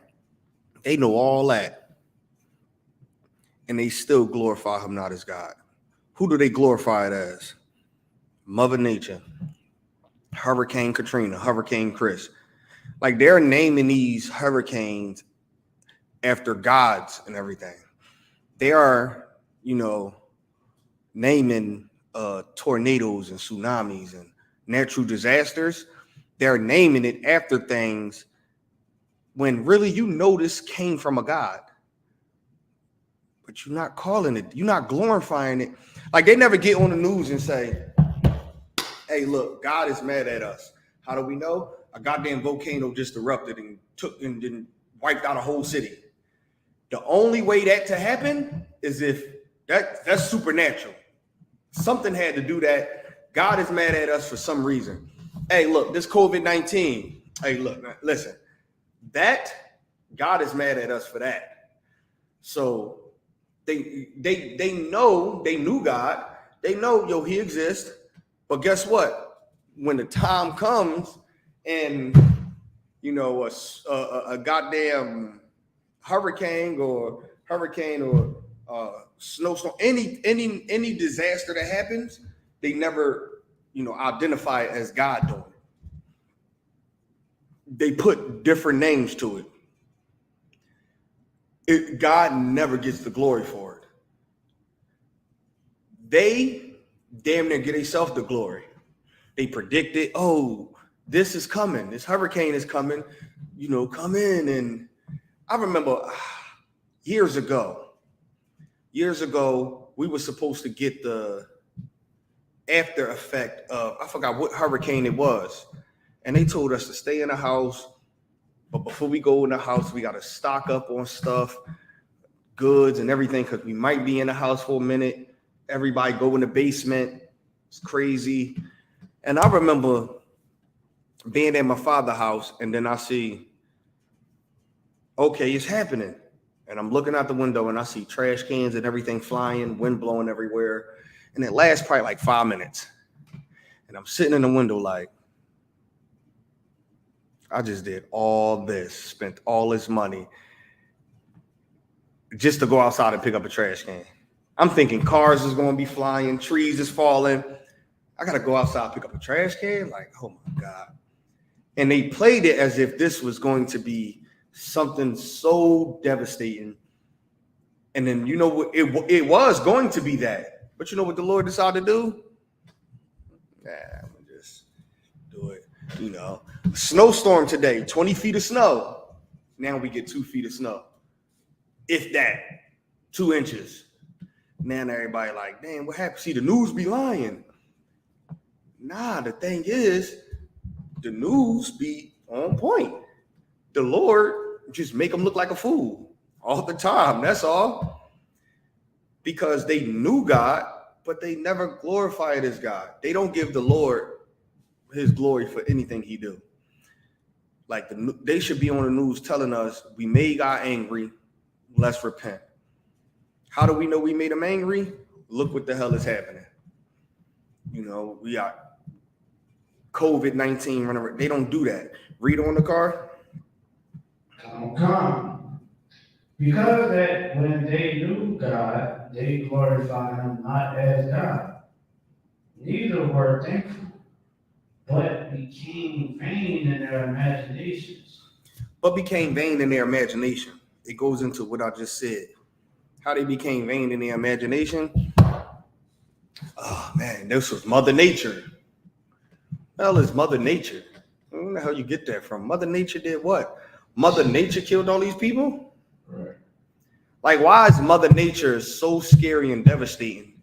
they know all that. And they still glorify him not as God. Who do they glorify it as? Mother Nature, Hurricane Katrina, Hurricane Chris. Like they're naming these hurricanes after gods and everything. They are, naming tornadoes and tsunamis and natural disasters. They're naming it after things when really this came from a God. But you're not calling it, you're not glorifying it. Like they never get on the news and say, hey, look, God is mad at us. How do we know? A goddamn volcano just erupted and then wiped out a whole city. The only way that to happen is if that's supernatural. Something had to do that. God is mad at us for some reason. Hey, look, this COVID-19. Hey, look, listen, that God is mad at us for that. So they know, they knew God. They know, he exists. But guess what? When the time comes and, a goddamn hurricane or snowstorm, any disaster that happens, they never, identify it as God doing it. They put different names to it. God never gets the glory for it. They damn near get themselves the glory. They predicted, this is coming. This hurricane is coming, come in. And I remember years ago, we were supposed to get the after effect of, I forgot what hurricane it was. And they told us to stay in the house. But before we go in the house, we got to stock up on stuff, goods and everything, because we might be in the house for a minute. Everybody go in the basement. It's crazy. And I remember being at my father's house, and then I see, okay, it's happening. And I'm looking out the window, and I see trash cans and everything flying, wind blowing everywhere. And it lasts probably like 5 minutes. And I'm sitting in the window like, I just did all this, spent all this money just to go outside and pick up a trash can. I'm thinking cars is going to be flying, trees is falling. I got to go outside, pick up a trash can. Like, oh my God. And they played it as if this was going to be something so devastating. And then, it was going to be that. But you know what the Lord decided to do? I'm going to just do it. Snowstorm today, 20 feet of snow. Now we get 2 feet of snow. If that, 2 inches. Now everybody like, damn, what happened? See, the news be lying. Nah, the thing is, the news be on point. the Lord just make them look like a fool all the time. That's all. Because they knew God, but they never glorified as God. They don't give the Lord his glory for anything he do. Like they should be on the news telling us we made God angry. Let's repent. How do we know we made him angry? Look what the hell is happening. You know, we got COVID-19 running around. They don't do that. Read on the car. Come. Because that when they knew God, they glorified him not as God. Neither were thankful, but became vain in their imaginations. It goes into what I just said. How they became vain in their imagination. Oh man, this was Mother Nature. Hell is Mother Nature. Where the hell you get that from? Mother Nature did what? Mother Nature killed all these people? Right. Like, why is Mother Nature so scary and devastating?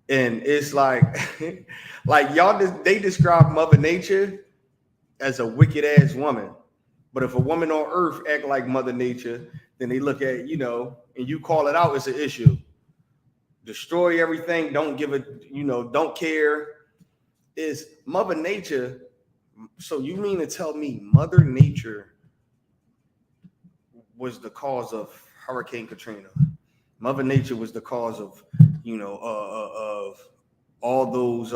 And it's like, they describe Mother Nature as a wicked ass woman. But if a woman on earth act like Mother Nature, then they look at, and you call it out, it's an issue. Destroy everything, don't give it, don't care. Is Mother Nature, so you mean to tell me Mother Nature was the cause of Hurricane Katrina? Mother Nature was the cause of, of all those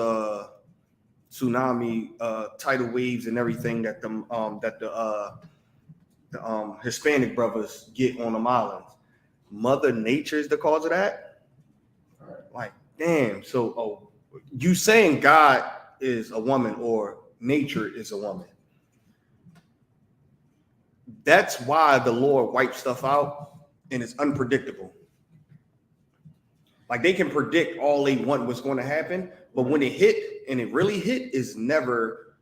tsunami tidal waves and everything that the Hispanic brothers get on them islands. Mother Nature is the cause of that? Right. Like, damn. So you saying God is a woman or nature is a woman. That's why the Lord wipes stuff out and it's unpredictable. Like they can predict all they want what's going to happen, but when it hit and it really hit, it's never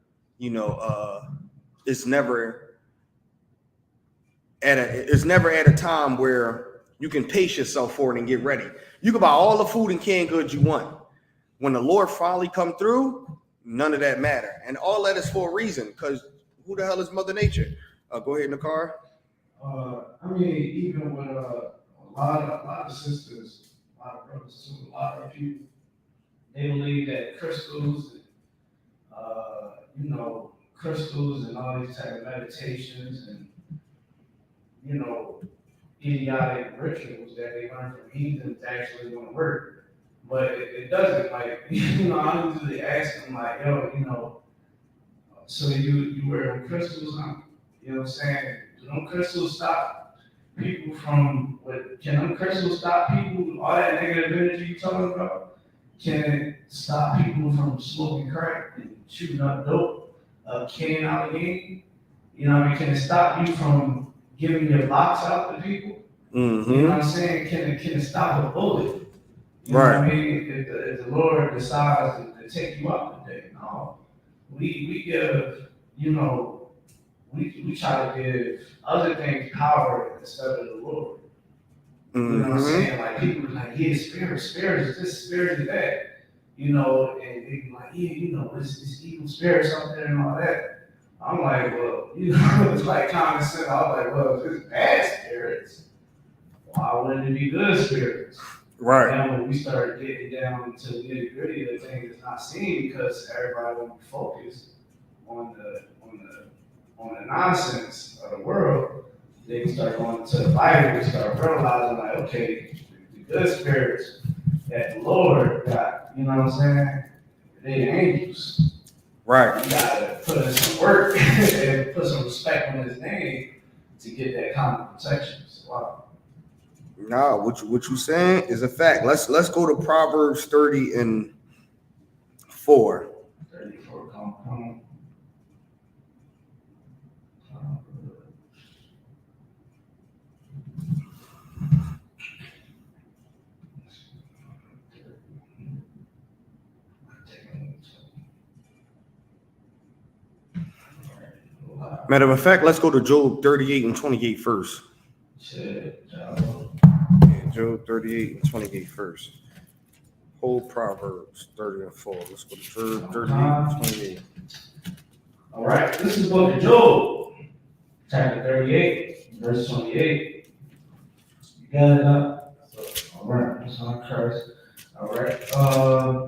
at a time where you can pace yourself for it and get ready. You can buy all the food and canned goods you want. When the Lord finally come through, none of that matter. And all that is for a reason, because who the hell is Mother Nature? Go ahead in the car. Even with a lot of sisters, a lot of brothers too, a lot of people, they believe that crystals and all these type of meditations and idiotic rituals that they learn from heathens actually want to work. But it doesn't. Like, I usually ask them, like, yo, so you wear them crystals, huh? You know what I'm saying? Do them crystals stop people from, can them crystals stop people, all that negative energy you talking about? Can it stop people from smoking crack and shooting up dope, can out the game? Can it stop you from giving your locks out to people? Mm-hmm. You know what I'm saying? Can it stop a bullet? You right. know what I mean? If the Lord decides to take you out today, no. We give, we try to give other things power instead of the Lord. Mm-hmm. You know what I'm saying? Like people are like, yeah, spirit is this, spirit is that. And they be like, yeah, it's evil spirits out there and all that. I'm like, well, it's like common sense. I was like, well, if it's bad spirits, why wouldn't it be good spirits? Right. And when we start getting down to the nitty gritty of things that's not seen, because everybody won't be focused on the nonsense of the world, they can start going to the Bible and start realizing, like, okay, the good spirits that the Lord got, you know what I'm saying? They the angels. Right. You gotta put in some work and put some respect on his name to get that kind of protection. So, wow. Nah, what you saying is a fact. Let's go to Proverbs 30 and 4. 34, come on. Matter of fact, let's go to Job 38 and 28 first. Job 38 and 28 first. Whole Proverbs 30 and 4. Let's go to Job 38 and 28. All right, this is the book of Job. chapter 38, verse 28. You got it up? So, all right, that's on curse. All right.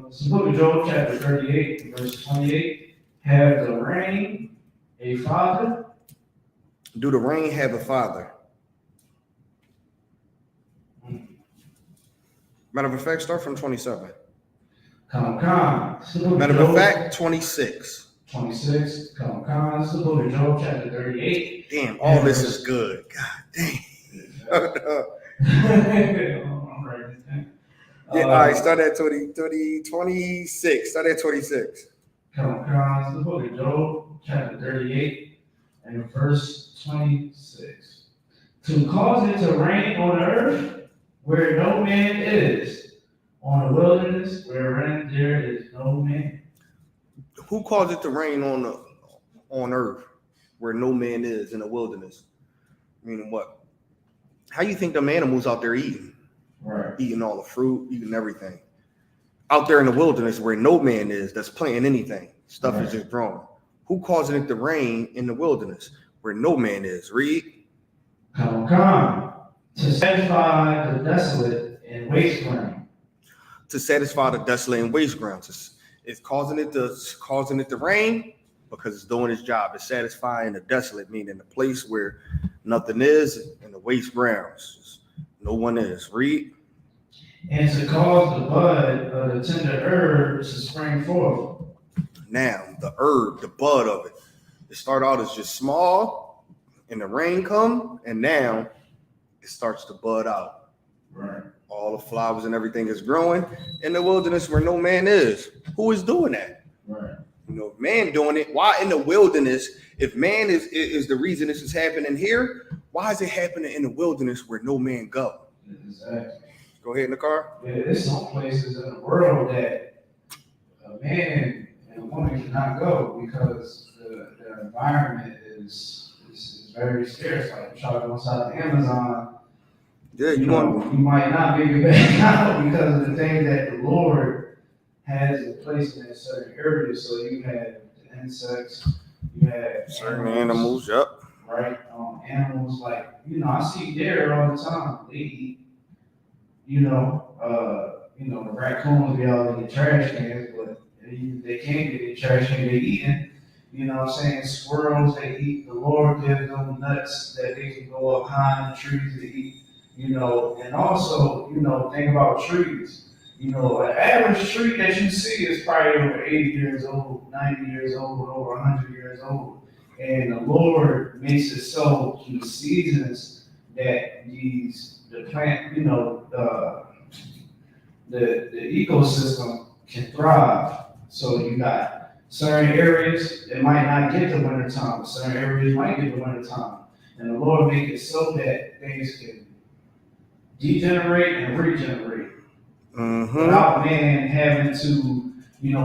It's the book of Job, chapter 38, verse 28. Have the rain a father? Do the rain have a father? Matter of fact, start from 27. Come. It's the book of Matter of Job, fact, 26. 26. Come. It's the book of Job, chapter 38. Damn, all this is good. God damn. I'm writing it down. Yeah, all right, start at 26. Start at 26. Come. It's the book of Job, chapter 38, and verse 26. To cause it to rain on earth where no man is, on the wilderness wherein there is no man. Who caused it to rain on earth where no man is in the wilderness? Meaning what? How you think them animals out there eating? Right. Eating all the fruit, eating everything. Out there in the wilderness where no man is that's planting anything. Stuff is just growing. Who causing it to rain in the wilderness where no man is? Read. Come. To satisfy the desolate and waste ground. To satisfy the desolate and waste grounds. It's causing it to rain because it's doing its job. It's satisfying the desolate, meaning the place where nothing is, and the waste grounds. No one is. Read. And to cause the bud of the tender herb to spring forth. Now, the herb, the bud of it. It started out as just small, and the rain come, and now it starts to bud out. Right. All the flowers and everything is growing in the wilderness where no man is. Who is doing that? Right. You know, man doing it. Why in the wilderness? If man is the reason this is happening here, why is it happening in the wilderness where no man go? Exactly. Go ahead in the car. Yeah, there's some places in the world that a man and a woman cannot go because the environment is very scarce. Like try to go inside the Amazon. Yeah, You might not make it back out because of the things that the Lord has placed in certain areas. So you have the insects, you have certain animals. Yep. Right? Animals like I see deer all the time. They eat. The raccoons be all in the trash cans, but they can't get in the trash can. They eating. You know what I'm saying? Squirrels, they eat. The Lord gives them nuts that they can go up high in the trees to eat. And also, think about trees. An average tree that you see is probably over 80 years old, 90 years old, over 100 years old. And the Lord makes it so through the seasons that the plant, the ecosystem can thrive. So you got certain areas that might not get the winter time, but certain areas might get the winter time. And the Lord make it so that things can degenerate and regenerate without man having to,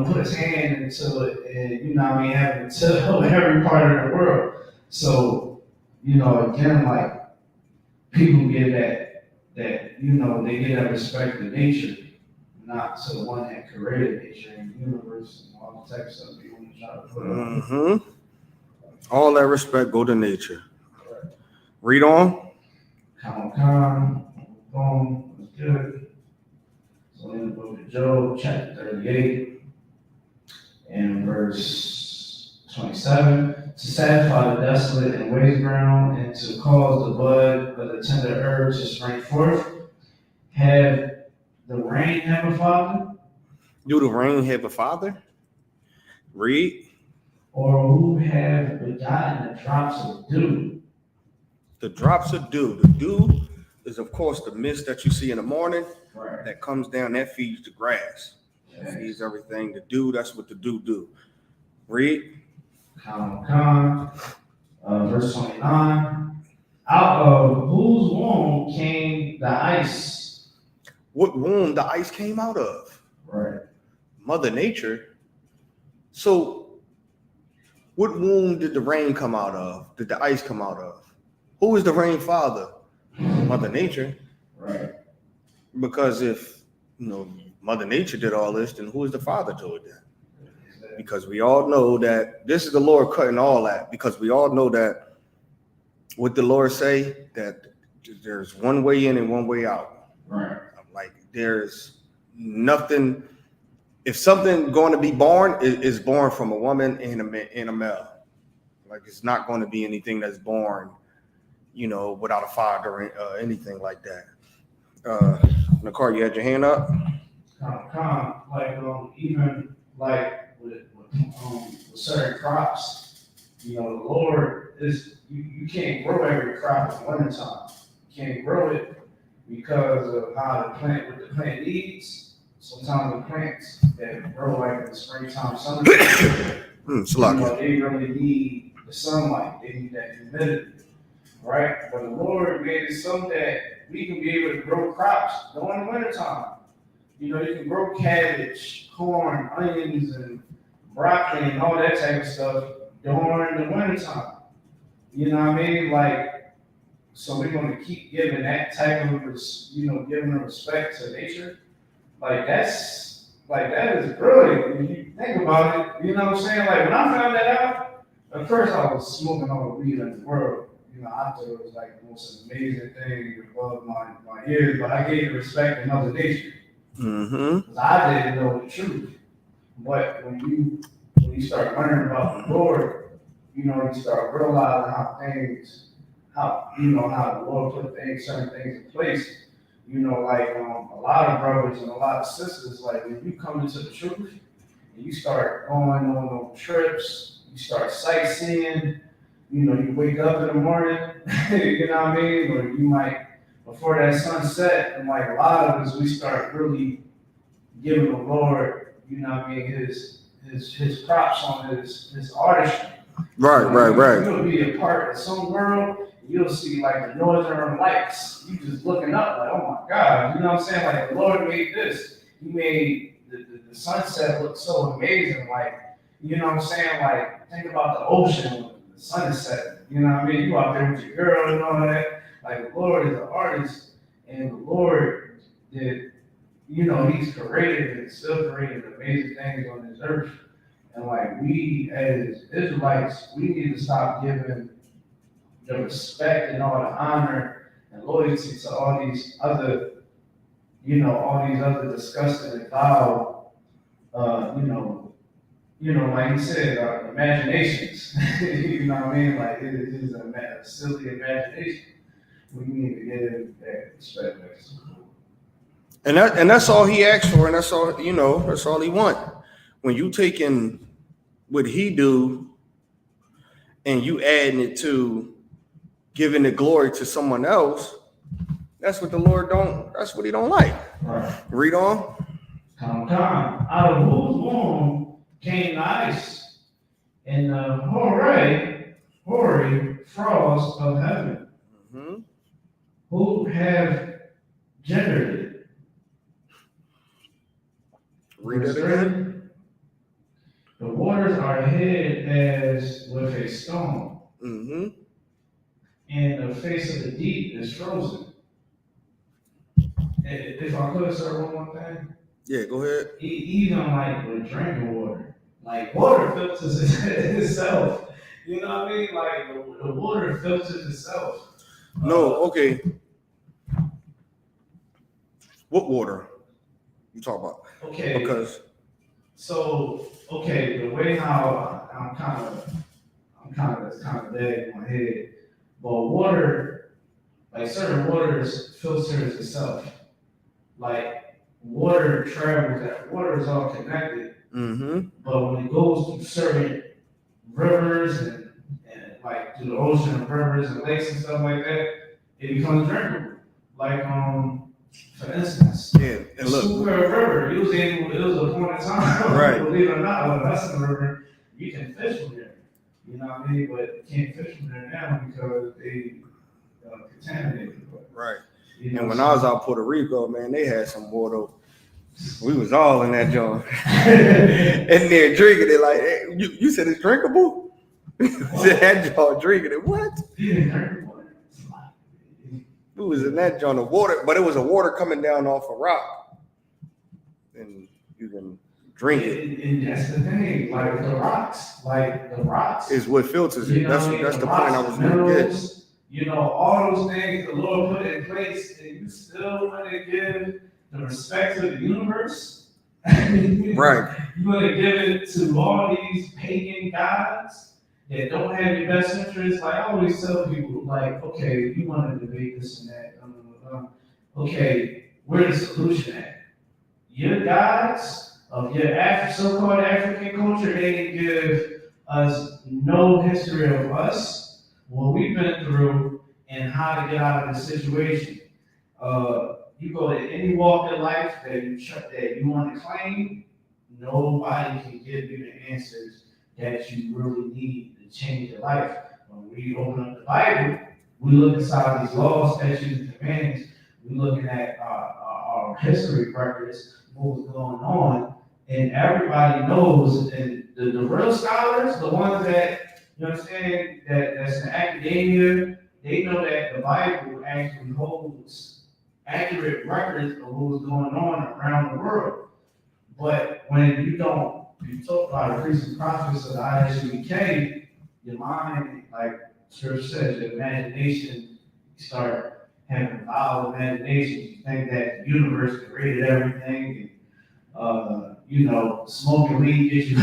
put his hand into it and, having to tell every part of the world. So, again, like people get that, they get that respect to nature, not to the one that created nature and the universe and all the type of stuff people want to try to put up. All that respect go to nature. Read on. Come. Boom. That's good. So in the book of Job, chapter 38, and verse 27, to satisfy the desolate and waste ground, and to cause the bud of the tender herbs to spring forth, have the rain have a father? Do the rain have a father? Read. Or who have begotten the drops of dew? The drops of dew. The dew is, of course, the mist that you see in the morning that comes down, that feeds the grass. That feeds everything. The dew, that's what the dew do. Read. Verse 29. Out of whose womb came the ice? What womb the ice came out of? Right. Mother Nature. So, what womb did the rain come out of? Did the ice come out of? Who is the rain father? Mother Nature. Right. Because if, Mother Nature did all this, then who is the father to it then? Because we all know that this is the Lord cutting all that, because we all know that what the Lord say, that there's one way in and one way out. Right. Like there's nothing. If something going to be born, is born from a woman and a male. Like it's not going to be anything that's born, without a father or anything like that. Nicole, you had your hand up? Even like with certain crops, the Lord is you can't grow every crop in wintertime. You can't grow it because of what the plant needs. Sometimes the plants that grow like in the springtime, summertime, they really need the sunlight. They need that humidity, right? But the Lord made it so that we can be able to grow crops during the wintertime. You can grow cabbage, corn, onions, and broccoli and all that type of stuff during the wintertime. You know what I mean? So we're going to keep giving that type of, giving respect to nature. That is brilliant when you think about it. You know what I'm saying? Like when I found that out, at first I was smoking all the weed in the world. I thought it was like the most amazing thing above my ears, but I gave respect to Mother Nature. Because I didn't know the truth. But when you start learning about the Lord, you start realizing how the Lord put certain things in place. A lot of brothers and a lot of sisters, like when you come into the truth and you start going on trips, you start sightseeing, you wake up in the morning, you know what I mean? Or you might, before that sunset, and like a lot of us, we start really giving the Lord, his props on his artistry. Right. You'll be a part of some world, you'll see like the northern lights. You just looking up like, oh my God, you know what I'm saying? Like the Lord made this. He made the sunset look so amazing. Like, you know what I'm saying? Like, think about the ocean when the sun is setting. You know what I mean? You out there with your girl and all that. Like the Lord is an artist, and the Lord did, He's created and still created amazing things on this earth. And like we as Israelites, we need to stop giving the respect and all the honor and loyalty to all these other disgusting and vile, like you said, imaginations. You know what I mean? Like it is a silly imagination. We need to give that respect back to the Lord. And that's all he asked for, and that's all he want. When you taking what he do and you adding it to giving the glory to someone else, that's what the Lord that's what he don't like. Right. Read on. Come. Out of whose womb came the ice and the hoary frost of heaven, who have gendered it. Read it again. The waters are hid as with a stone, and the face of the deep is frozen. If I could, sir, one more thing. Yeah, go ahead. Even like with drinking water, like water filters itself. You know what I mean? Like the water filters itself. No, okay. What water you talk about? Okay. Because the way how I'm kind of dead in my head, but water, like certain waters filters itself. Like water is all connected. But when it goes through certain rivers and like through the ocean and rivers and lakes and stuff like that, it becomes drinkable. Like for instance, and look, Isupk River, it was a point in time, right? Believe it or not, when that's in the river, you can fish from there. You know what I mean? But you can't fish from there now because they contaminated. Right. And when I was out Puerto Rico, man, they had some water. We was all in that joint. And they're drinking it like, hey, you said it's drinkable? Said that joint drinking it. What? We was in that joint of water, but it was a water coming down off a rock. And you can drink it. And that's the thing, like the rocks is what filters it. That's the point I was going to get. You know, all those things the Lord put in place, and you still want to give the respect to the universe. Right. You want to give it to all these pagan gods that don't have your best interests. Like I always tell people, like, okay, you want to debate this and that. Okay, where's the solution at? Your gods of your so-called African culture, they didn't give us no history of us, what we've been through, and how to get out of the situation. You go to any walk in life that you want to claim, nobody can give you the answers that you really need to change your life. When we open up the Bible, we look inside these laws, statutes, and commandments. We're looking at our history records, what was going on, and everybody knows, and the real scholars, the ones that, you understand, that's in academia, they know that the Bible actually holds accurate records of what was going on around the world. But when you talk about the priests and prophets of the ISUBK, your mind, like Scripture says, your imagination, you start having wild imaginations. You think that the universe created everything, and smoking weed gets you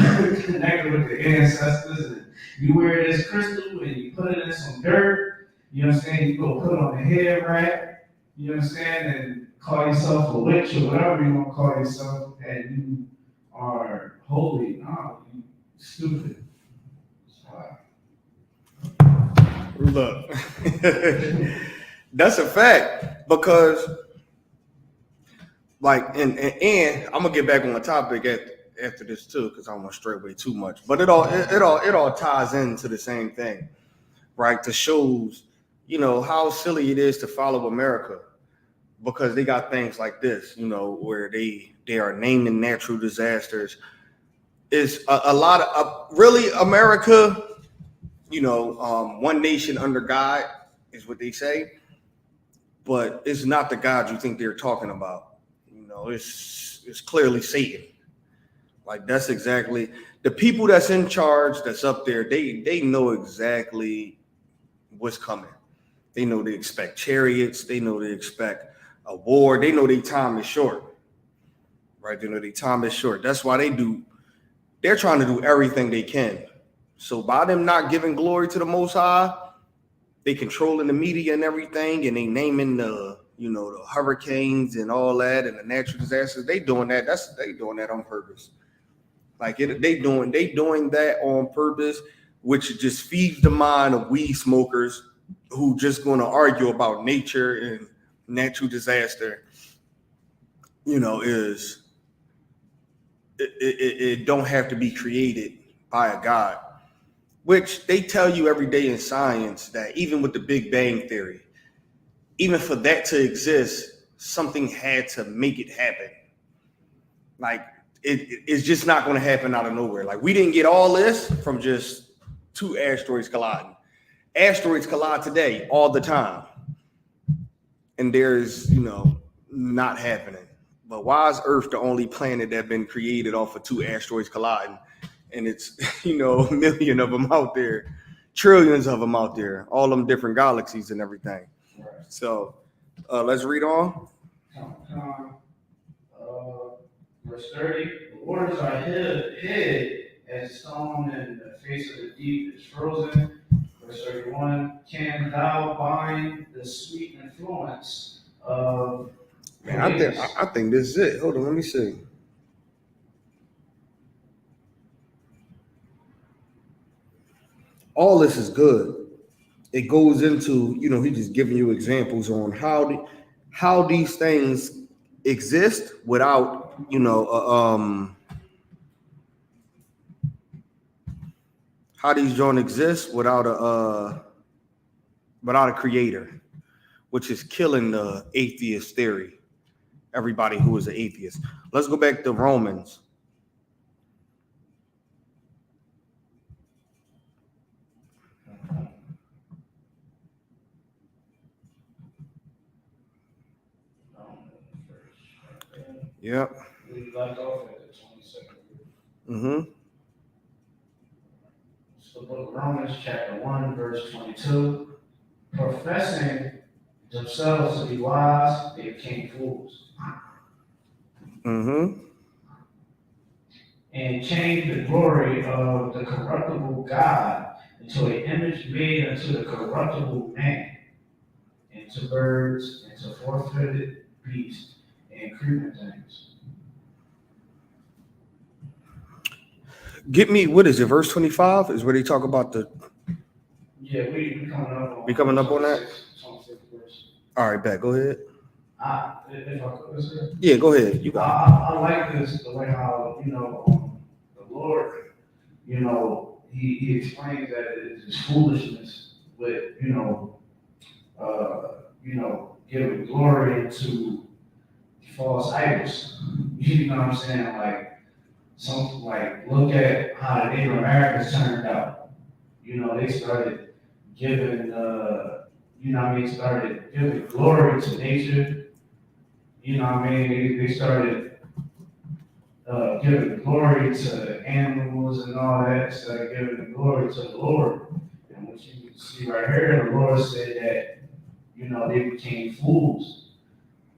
connected with the ancestors, and you wear this crystal and you put it in some dirt. You understand? You go put it on a head wrap. You understand? And call yourself a witch or whatever you want to call yourself, and you are holy. No, you stupid. Look, that's a fact because, like, and I'm gonna get back on the topic after this too, because I don't want to stray away too much. But it all ties into the same thing, right? To shows, how silly it is to follow America, because they got things like this, where they are naming natural disasters. Is a lot of really America. One nation under God is what they say, but it's not the God you think they're talking about. It's clearly Satan. Like that's exactly the people that's in charge, that's up there. They know exactly what's coming. They know they expect chariots. They know they expect a war. They know their time is short, right? They know their time is short. That's why they're trying to do everything they can. So by them not giving glory to the Most High, they controlling the media and everything, and they naming the hurricanes and all that and the natural disasters. They doing that. They doing that on purpose. Like they doing that on purpose, which just feeds the mind of weed smokers who just going to argue about nature and natural disaster. It don't have to be created by a God. Which they tell you every day in science that even with the Big Bang Theory, even for that to exist, something had to make it happen. Like it's just not going to happen out of nowhere. Like we didn't get all this from just two asteroids colliding. Asteroids collide today all the time, and there's not happening. But why is Earth the only planet that been created off of two asteroids colliding? And it's, a million of them out there, trillions of them out there, all them different galaxies and everything. Right. So let's read on. Verse 30, the waters are hid as stone in the face of the deep is frozen. Verse 31, can thou bind the sweet influence of... Man, I think this is it. Hold on, let me see. All this is good. It goes into, he's just giving you examples on how these things exist without, how these don't exist without a creator, which is killing the atheist theory. Everybody who is an atheist. Let's go back to Romans. Yep. We left off at the 22nd. Mm-hmm. So the book of Romans, chapter 1, verse 22. professing themselves to be wise, they became fools, Mm-hmm. and changed the glory of the corruptible God into an image made unto the corruptible man, into birds, into four-footed beasts, and creeping things. Get me, what is it, verse 25 is where they talk about the, Yeah, we coming up on. We coming up on that? 26 verse. all right, back, go ahead. If I could, sir. Yeah, go ahead, you got I like this, the way how, the Lord, he explains that it is foolishness with, giving glory to false idols. You know what I'm saying? Look at how the Native Americans turned out. They started giving, started giving glory to nature. They started giving glory to animals and all that instead of giving the glory to the Lord. And what you can see right here, the Lord said that, they became fools.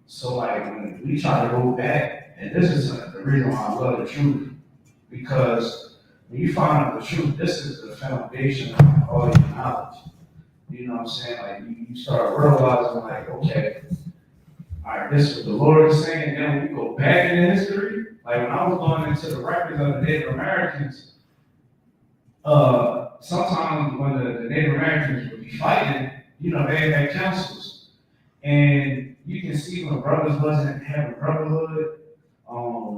So when we try to go back, and this is the reason why I love the truth, because when you find out the truth, this is the foundation of all your knowledge. You know what I'm saying? You start realizing okay, all right, this is what the Lord is saying. Then when we go back into history, when I was going into the records of the Native Americans, sometimes when the Native Americans would be fighting, they had councils. And you can see when brothers wasn't having brotherhood,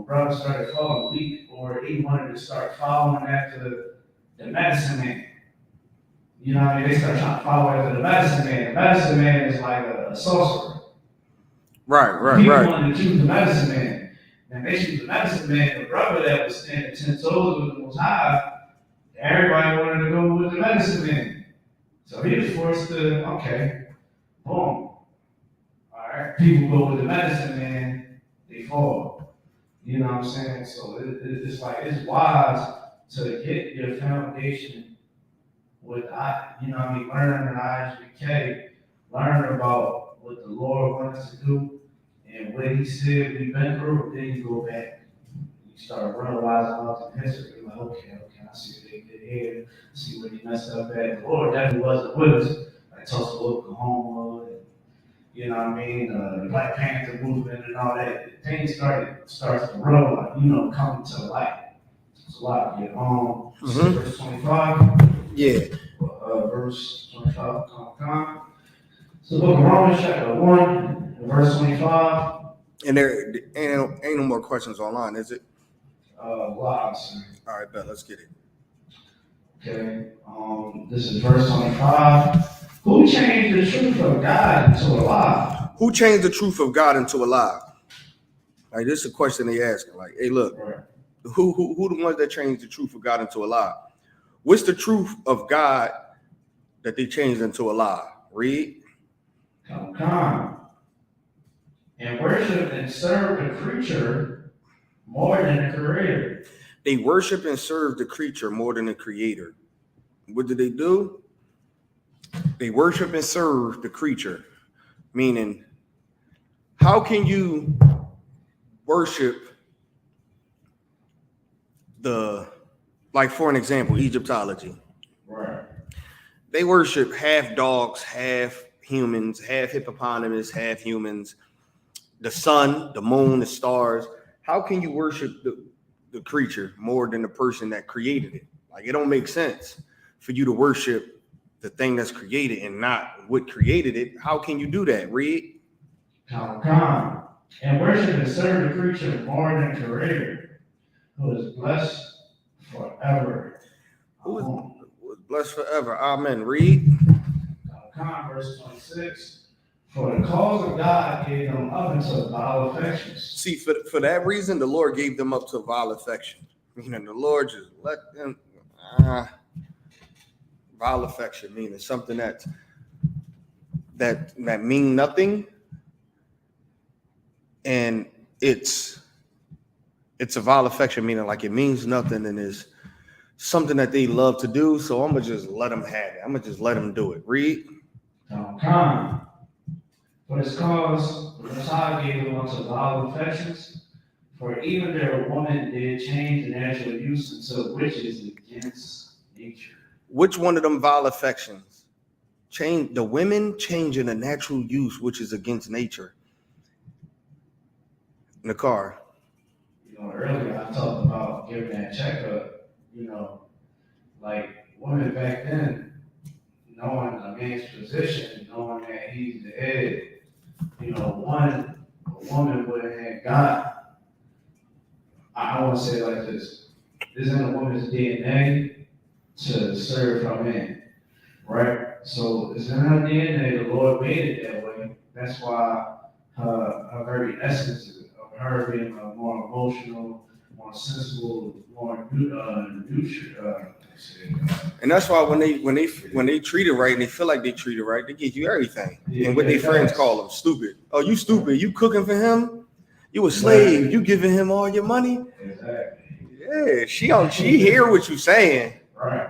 brothers started falling weak, or they wanted to start following after the medicine man. They start trying to follow after the medicine man. The medicine man is like a sorcerer. right. People wanted to choose the medicine man. And they choose the medicine man, the brother that was standing 10 toes with the Most High, everybody wanted to go with the medicine man. So he was forced to, okay, boom. All right, people go with the medicine man, they fall. You know what I'm saying? So it's wise to get your foundation with, learning the ISBK, learn about what the Lord wants us to do, and what He said we've been through. Then you go back, you start realizing all the history. Like, okay, I see what they did here, see what He messed up at. The Lord definitely wasn't with us, like Tulsa, Oklahoma, and, the Black Panther movement and all that. Things starts to roll, coming to light. It's a lot. Verse 25. Yeah. Verse 25. So, book of Romans, chapter 1, verse 25. And there ain't no more questions online, is it? Lots. All right, bet, let's get it. Okay. This is verse 25. Who changed the truth of God into a lie? Who changed the truth of God into a lie? Like, this is a question they asking. Like, hey, look, Right. who the ones that changed the truth of God into a lie? What's the truth of God that they changed into a lie? Read. Come. And worship and serve the creature more than the creator. They worship and serve the creature more than the creator. What did they do? They worship and serve the creature. Meaning, how can you worship for an example, Egyptology? Right. They worship half dogs, half humans, half hippopotamus, half humans, the sun, the moon, the stars. How can you worship the creature more than the person that created it? Like, it don't make sense for you to worship the thing that's created and not what created it. How can you do that? Read. Come. And worship and serve the creature more than the creator, who is blessed forever. Who is blessed forever? Amen. Read. Come, verse 26. For the cause of God gave them up into vile affections. See, for that reason, the Lord gave them up to vile affection. Meaning the Lord just let them vile affection, meaning something that mean nothing, and it's a vile affection, meaning like it means nothing and is something that they love to do. So I'm gonna just let them have it. I'm gonna just let them do it. Read. Khan. For his cause, the Messiah gave them unto vile affections, for even their woman did change the natural use until which is against nature. Which one of them vile affections? Change the women changing the natural use, which is against nature. Nakar. Earlier I talked about giving that checkup, like women back then, knowing a man's position, knowing that he's the head, a woman would have got, I want to say it like this, is in a woman's DNA to serve her man, right? So it's in her DNA, the Lord made it that way. That's why her very essence of her being a more emotional, more sensible, more neutral. And that's why when they treat it right and they feel like they treat it right, they give you everything. Yeah, and what their friends call them stupid. Oh, you stupid. You cooking for him? You a slave. You giving him all your money? Exactly. Yeah, she hear what you saying. Right.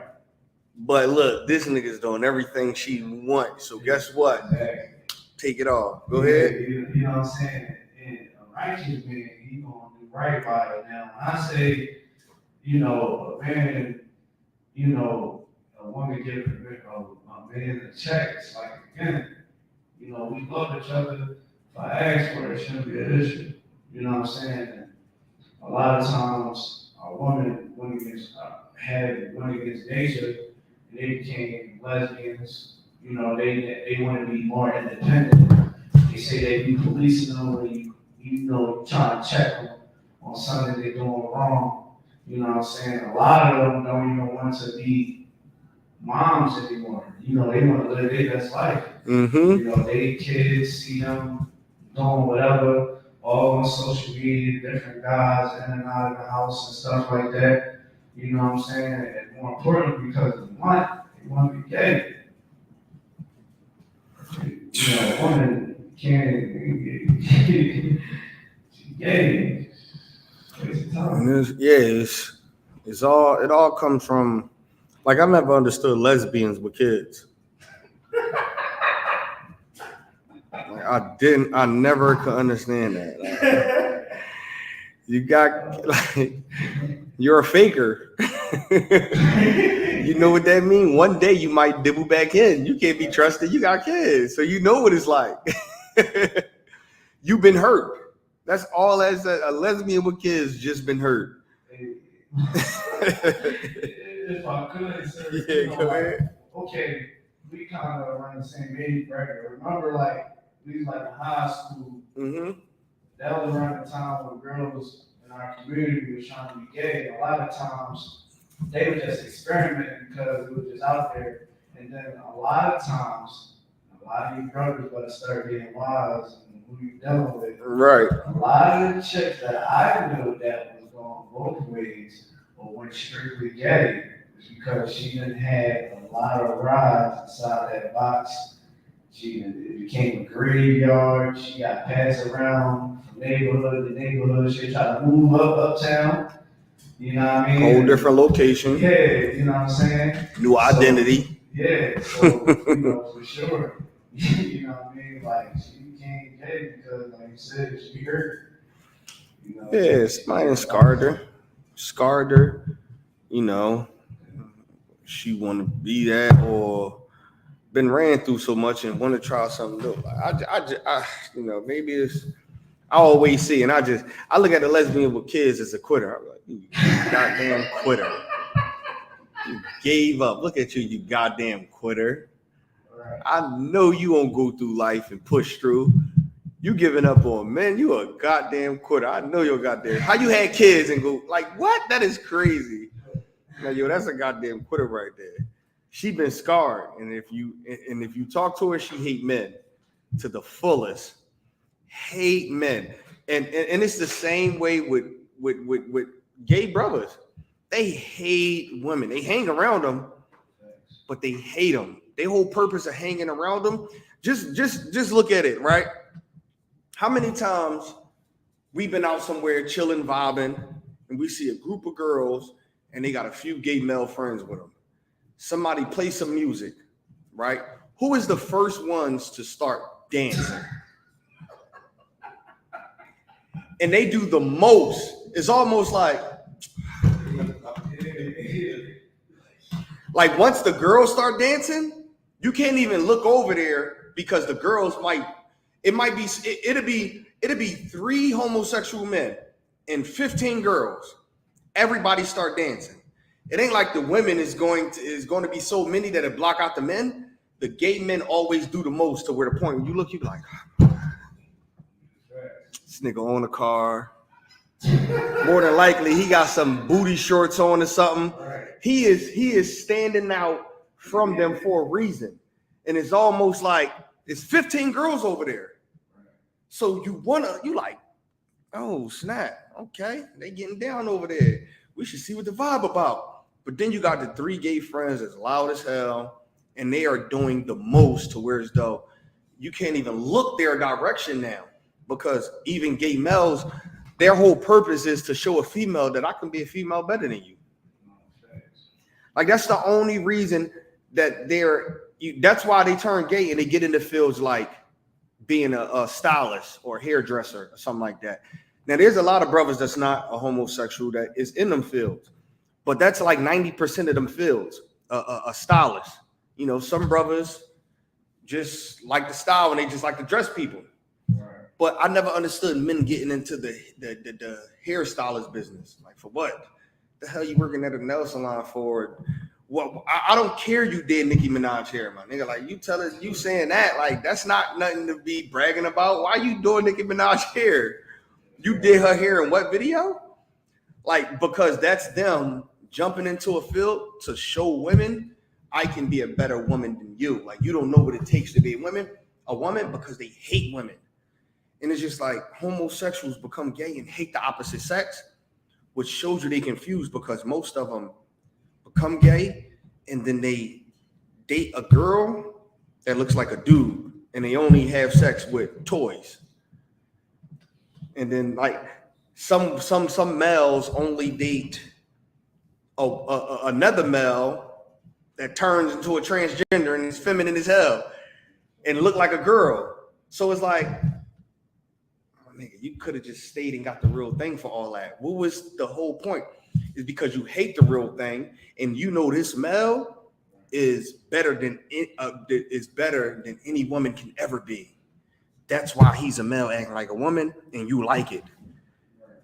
But look, this nigga's doing everything she wants. So guess what? Exactly. Take it off. Go ahead. You know what I'm saying? And a righteous man, he gonna do right by it. Now, when I say, a man, a woman give a man a check, it's like, again, we love each other. If I ask for it, it shouldn't be an issue. You know what I'm saying? And a lot of times, a woman went against nature, and they became lesbians. They want to be more independent. They say they be policing them when trying to check them on something they're doing wrong. You know what I'm saying? A lot of them don't even want to be moms anymore. They want to live their best life. Mm-hmm. They kids see them doing whatever, all on social media, different guys in and out of the house and stuff like that. You know what I'm saying? And more importantly, because they want to be gay. A woman can't be gay. And it all comes from, like, I never understood lesbians with kids. I never could understand that. Like, you're a faker. You know what that means? One day you might dibble back in. You can't be trusted. You got kids, so you know what it's like. You've been hurt. That's all as a lesbian with kids just been hurt. If I could, sir, go ahead. Okay, we kind of around the same age bracket. Remember, we was in high school. Mm-hmm. That was around the time when girls in our community was trying to be gay. A lot of times they were just experimenting because it was just out there. And then a lot of times, a lot of you brothers better start getting wise and who you dealing with. Right. A lot of the chicks that I knew that was going both ways or went strictly gay was because she didn't have a lot of rides inside that box. It became a graveyard. She got passed around from neighborhood to neighborhood. She tried to move uptown. You know what I mean? Whole different location. Yeah, you know what I'm saying? New identity. So, for sure. You know what I mean? She became gay because, like you said, she hurt. Yeah, somebody scarred her. She want to be that or been ran through so much and want to try something new. Maybe it's. I always see, and I look at the lesbian with kids as a quitter. I'm like, you goddamn quitter. You gave up. Look at you, you goddamn quitter. Right. I know you won't go through life and push through. You giving up on men. You a goddamn quitter. I know you're goddamn. How you had kids and go like what? That is crazy. Now, that's a goddamn quitter right there. She been scarred, and if you talk to her, she hate men to the fullest. Hate men, and it's the same way with gay brothers. They hate women. They hang around them, but they hate them. Their whole purpose of hanging around them. Just look at it, right? How many times we've been out somewhere chilling, vibing, and we see a group of girls and they got a few gay male friends with them. Somebody play some music, right? who is the first ones to start dancing? And they do the most. It's almost like once the girls start dancing, you can't even look over there because the girls it'll be 3 homosexual men and 15 girls. Everybody start dancing. It ain't like the women is going to be so many that it block out the men. The gay men always do the most to where the point when you look, you be like, this nigga on a car. More than likely, he got some booty shorts on or something. He is standing out from them for a reason. And it's almost like it's 15 girls over there. So you like, oh snap, okay, they getting down over there. We should see what the vibe about. But then you got the 3 gay friends that's loud as hell, and they are doing the most to where as though you can't even look their direction now, because even gay males, their whole purpose is to show a female that I can be a female better than you. Like that's the only reason that that's why they turn gay and they get into fields like being a stylist or hairdresser or something like that. Now, there's a lot of brothers that's not a homosexual that is in them fields, but that's like 90% of them fields, a stylist. You know, some brothers just like to style and they just like to dress people. Right. But I never understood men getting into the hairstylist business. Like, for what? The hell you working at a nail salon for? Well, I don't care you did Nicki Minaj hair, my nigga. Like, you saying that, like, that's not nothing to be bragging about. Why you doing Nicki Minaj hair? You did her hair in what video? Like, because that's them jumping into a field to show women, I can be a better woman than you. Like, you don't know what it takes to be a woman because they hate women. And it's just like homosexuals become gay and hate the opposite sex, which shows you they confused because most of them become gay and then they date a girl that looks like a dude and they only have sex with toys. And then like some males only date another male that turns into a transgender and is feminine as hell and look like a girl. So it's like, oh, nigga, you could have just stayed and got the real thing for all that. What was the whole point? Is because you hate the real thing and you know this male is better than any woman can ever be. That's why he's a male acting like a woman and you like it.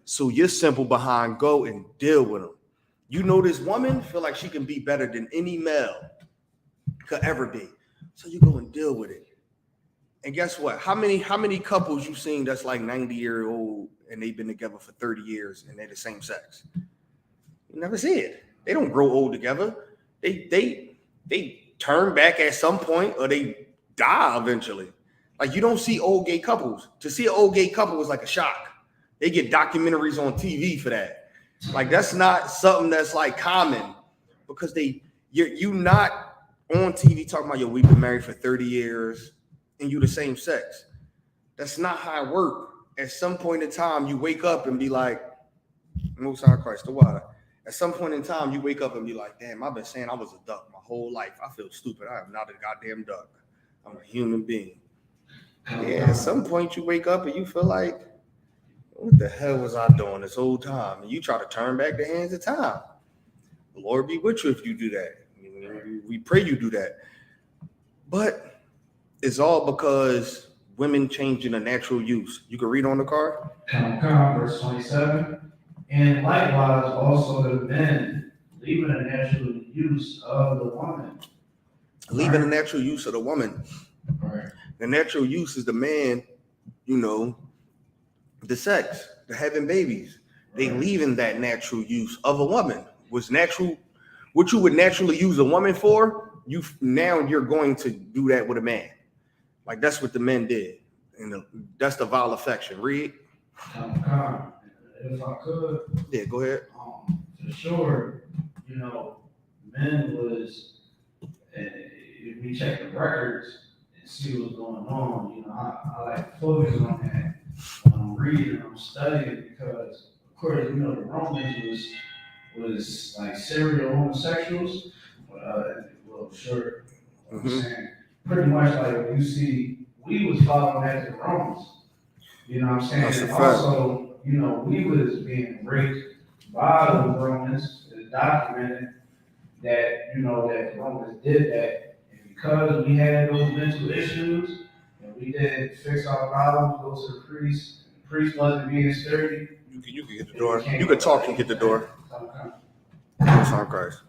So you're simple behind, go and deal with him. You know this woman feel like she can be better than any male could ever be. So you go and deal with it. And guess what? How many couples you seen that's like 90-year-old and they've been together for 30 years and they're the same sex? You never see it. They don't grow old together. They turn back at some point or they die eventually. Like, you don't see old gay couples. To see an old gay couple is like a shock. They get documentaries on TV for that. Like, that's not something that's like common because you're not on TV talking about, yo, we've been married for 30 years and you the same sex. That's not how it works. At some point in time, you wake up and be like, Most High Christ, the water. At some point in time, you wake up and be like, damn, I've been saying I was a duck my whole life. I feel stupid. I am not a goddamn duck. I'm a human being. Yeah, at some point you wake up and you feel like, what the hell was I doing this whole time? And you try to turn back the hands of time. The Lord be with you if you do that. We pray you do that. But it's all because women changing a natural use. You can read on the card. Verse 27. And likewise also the men, leaving the natural use of the woman. Leaving the natural use of the woman. Right. The natural use is the man, the sex, the having babies. They leaving that natural use of a woman. What's natural, what you would naturally use a woman for, you're going to do that with a man. Like, that's what the men did. And that's the vile affection. Read. If I could. Yeah, go ahead. For sure, men was, if we check the records and see what's going on, I like to focus on that when I'm reading, I'm studying, because of course, the Romans was like serial homosexuals, well, sure, I'm saying, pretty much like you see, we was following after the Romans. You know what I'm saying? That's a And fact. also, you know, we was being raped by the Romans. It's documented that, you know, that the Romans did that. And because we had those mental issues and we didn't fix our problems, go to the priest, the priest wasn't being sturdy. You can get the door. You can talk and get the door. Okay. Most High Christ.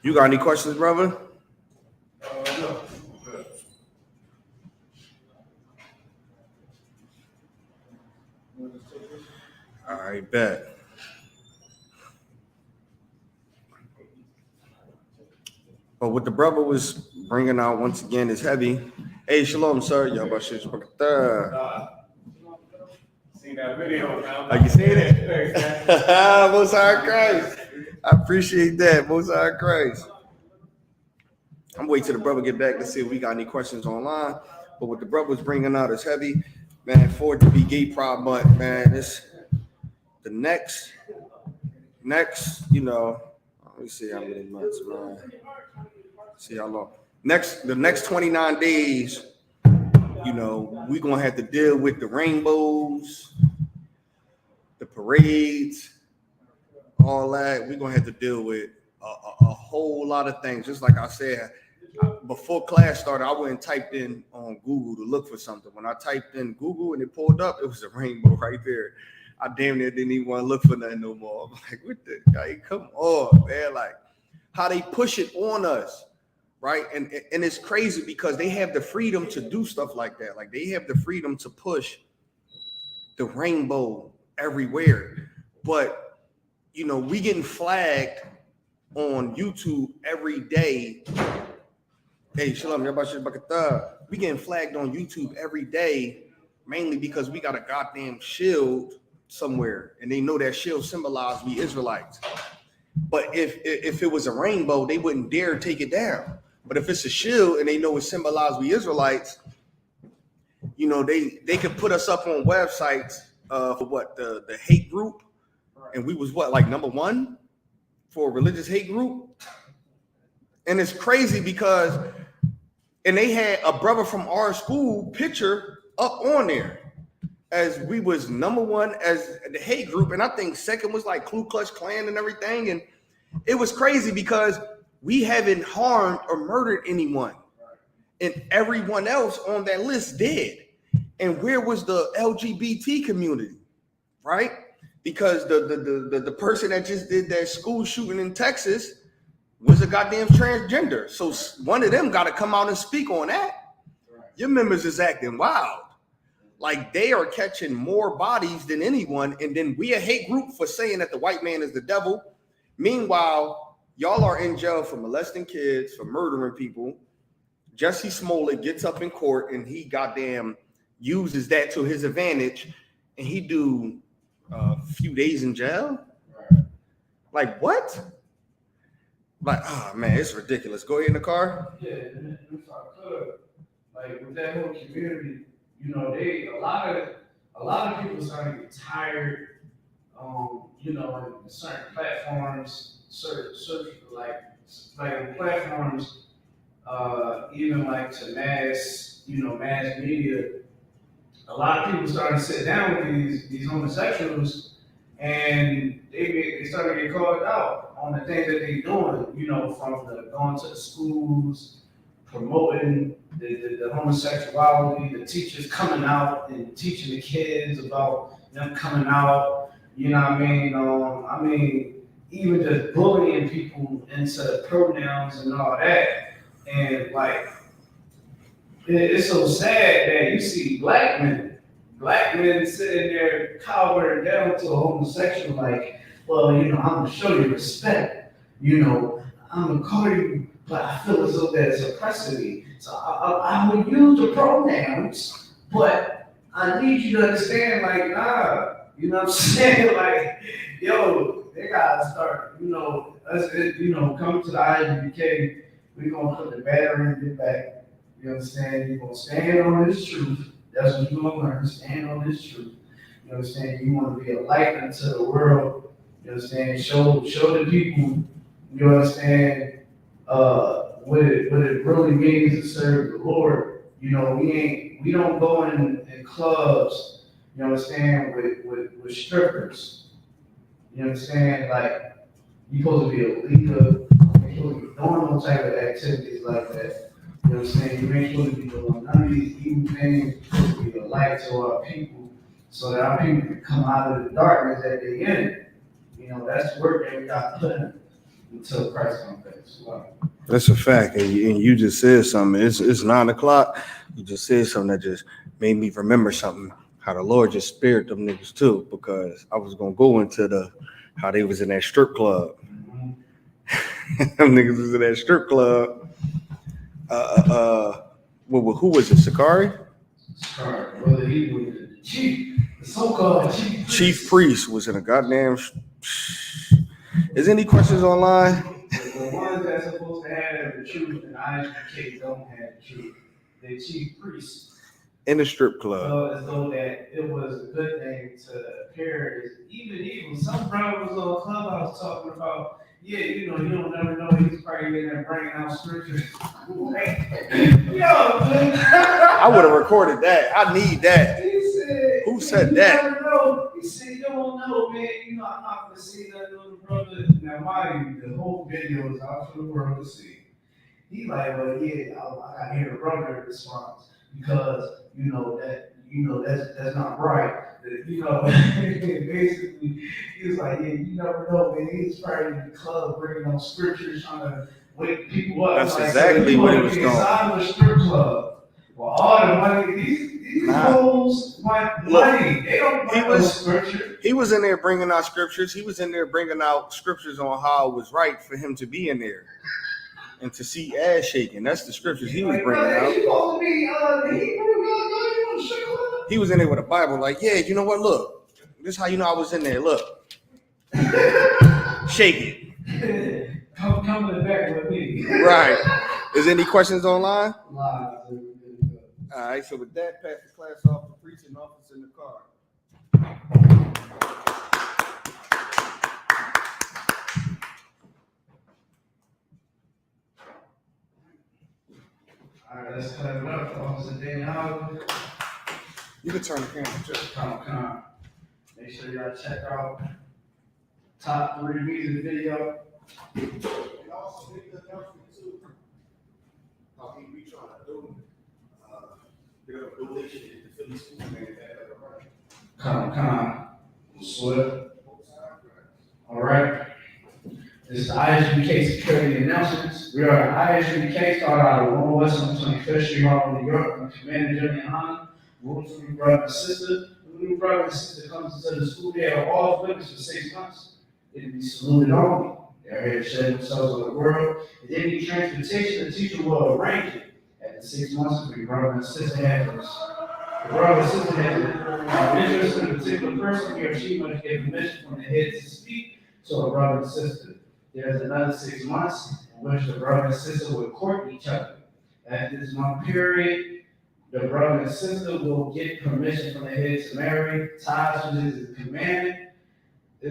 You got any questions, brother? No. All right, bet. But what the brother was bringing out once again is heavy. Hey, shalom, sir. Seen that video now. Are you seeing it? Most High Christ. I appreciate that. Most High Christ. I'm waiting till the brother get back to see if we got any questions online. But what the brother was bringing out is heavy. Man, for it to be Gay Pride Month, man, it's the next, you know, let me see how many months, man. See how long. The next 29 days, you know, we're going to have to deal with the rainbows, the parades, all that. We're going to have to deal with a whole lot of things. Just like I said, before class started, I went and typed in on Google to look for something. When I typed in Google and it pulled up, it was a rainbow right there. I damn near didn't even want to look for nothing no more. I'm like, what the guy? Come on, man. Like, how they push it on us, right? And it's crazy because they have the freedom to do stuff like that. Like, they have the freedom to push the rainbow everywhere. But, you know, we getting flagged on YouTube every day. Hey, shalom, we getting flagged on YouTube every day, mainly because we got a goddamn shield somewhere, and they know that shield symbolizes we Israelites. But if it was a rainbow, they wouldn't dare take it down. But if it's a shield and they know it symbolizes we Israelites, you know, they could put us up on websites for what, the hate group, and we was what, like #1 for a religious hate group. And it's crazy because, and they had a brother from our school picture up on there as we was #1 as the hate group. And I think second was like Ku Klux Klan and everything. And it was crazy because we haven't harmed or murdered anyone. And everyone else on that list did. And where was the LGBT community, right? Because the person that just did that school shooting in Texas was a goddamn transgender. So one of them got to come out and speak on that. Your members is acting wild. Like, they are catching more bodies than anyone. And then we a hate group for saying that the white man is the devil. Meanwhile, y'all are in jail for molesting kids, for murdering people. Jesse Smollett gets up in court and he goddamn uses that to his advantage. And he do a few days in jail. Like, what? Like, oh man, it's ridiculous. Go ahead in the car. Yeah, and if I could, like with that whole community, you know, a lot of people starting to get tired. You know, in certain platforms, certain like on platforms, even like to mass media. A lot of people starting to sit down with these homosexuals, and they started to get called out on the things that they're doing, you know, from going to the schools, promoting the homosexuality, the teachers coming out and teaching the kids about them coming out, you know what I mean? Even just bullying people into pronouns and all that. And like, it's so sad that you see black men sitting there cowering down to a homosexual, like, well, you know, I'm gonna show you respect. You know, I'm gonna call you, but I feel as though that's oppressing me. So I will use the pronouns, but I need you to understand, like, nah, you know what I'm saying? Like, yo, they gotta start, you know, come to the IUBK, we're gonna put the battery in your back. You understand? You're gonna stand on this truth. That's what you're gonna learn. Stand on this truth. You understand? You want to be a light unto the world. You understand? Show the people You understand, what it really means to serve the Lord. You know, we don't go in clubs, you understand, with strippers. You understand, like, you supposed to be a leader, you're supposed to be doing those type of activities like that. You understand, you ain't supposed to be doing none of these evil things, you're supposed to be a light to our people, so that our people can come out of the darkness that they in. You know, that's work that we got to put in until Christ comes back. So, That's a fact, and you just said something. It's 9:00. You just said something that just made me remember something. How the Lord just spared them niggas too, because I was gonna go into how they was in that strip club. Them niggas was in that strip club. Who was it? Sakari? Sorry, brother, he was the chief, the so-called chief. Chief Priest was in a goddamn. Is any questions online? The ones that's supposed to have the truth and ISUK don't have the truth. The chief priests. In the strip club. So as though that it was a good thing to appear as even some brothers on Clubhouse talking about, yeah, you know, you don't never know, he's probably in there bringing out scriptures. Yo, man. I would have recorded that. I need that. He said, who said you that? Never know. He said, you don't know, man. You know, I'm not gonna see that little brother. Now, mind you, the whole video is out for the world to see. He like, well, yeah, I got to hear the brother response because that's not right. You know, basically, he was like, yeah, you never know, man. He's probably in the club bringing on scriptures, trying to wake people up. That's like, exactly so what he was doing. Inside of a strip club. Well, all the money, these hoes want money. They don't want no scripture. He was in there bringing out scriptures. He was in there bringing out scriptures on how it was right for him to be in there and to see ass shaking. That's the scriptures he was bringing out. He was in there with a Bible, like, yeah, you know what? Look, this is how you know I was in there. Look, shake it. Come to the back with me. Right. Is there any questions online? Live. All right. So with that, pass the class off to preaching officer in the car. All right, let's clap it up for Officer Daniel. You can turn the camera too. Come. Make sure y'all check out top 3 music video. Also, make the announcement too. How we trying to do a donation to the Philly school, man. Come. Swift. All right. This is the ISUK security announcements. We are the ISUK, started out of 101 on 25th Street, Harlem, New York. I'm Commander Jimmy Hahn. Rules for new brother and sister. When new brother and sister comes into the school, they are all witness for 6 months. They will be saluted only. They are here to share themselves with the world. If they need transportation, the teacher will arrange it. After 6 months, if your brother and sister have this. The brother and sister has interest in a particular person, he or she must get permission from the head to speak to a brother and sister. There's another 6 months in which the brother and sister will court each other. At this month period, the brother and sister will get permission from the head to marry. Ties to this is commanded. You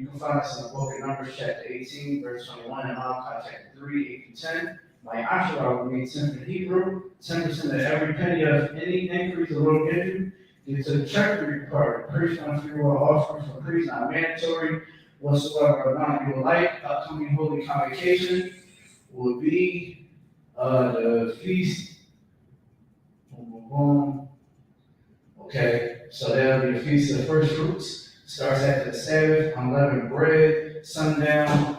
can find this in the book of Numbers, chapter 18, verse 21, and Malachi, chapter 3, 8-10. My Asherah will mean 10 in Hebrew. 10% of every penny of any increase the Lord gives you. Give to the treasury part. Priest on funeral offering for priests, not mandatory. Whatsoever amount you would like, upcoming holy convocation will be the feast. Okay, so that'll be the feast of the first fruits. Starts after the Sabbath, unleavened bread, sundown.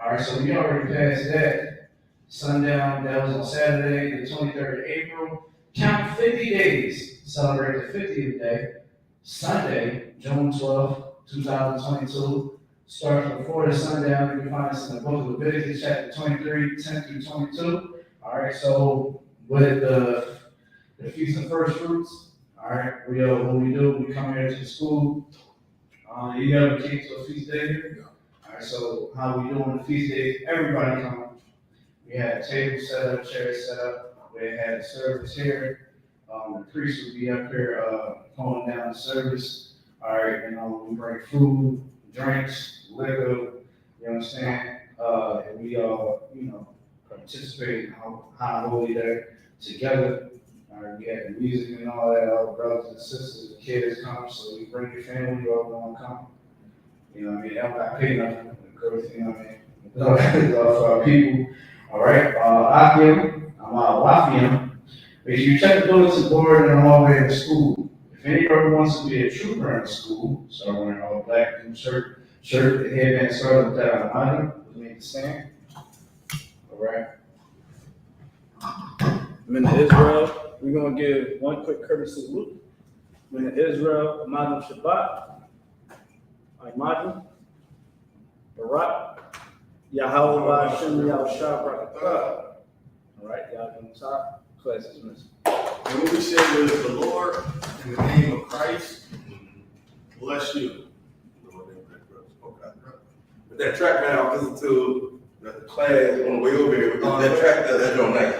All right, so we already passed that. Sundown, that was on Saturday, the 23rd of April. Count 50 days to celebrate the 50th day. Sunday, June 12th, 2022. Starts before the sundown. You can find this in the book of Leviticus, chapter 23, 10 through 22. All right, so with the Feast of First Fruits, all right, what we do, we come here to the school. You never came to a feast day here? All right, so how we do on the feast days, everybody come. We had a table set up, chairs set up. We had a service here. The priest would be up here pulling down the service. All right, and we bring food, drinks, liquor, you understand? And we all, participate in High Holy Day together. We had the music and all that, all the brothers and sisters, the kids come, so we bring your family, you all gonna come. You know what I mean? I'm not paying nothing, encourage, you know what I mean? For our people. All right, Akim, I'm Wafiam. Make sure you check the bulletin board and all the way to school. If anybody wants to be a trooper in the school, start wearing all black blue shirt, the headband, start with that on honor, we make the stand. All right. Men of Israel, we're gonna give one quick courtesy salute. Men of Israel, Madam Shabbat, Imadu, Barak, Yahweh Hashem Yahushua Barakatah. All right, y'all on top, class is missing. And what we said was the Lord, in the name of Christ, bless you. Okay. But that track man I listened to the class on the way over here, that track, that's your night.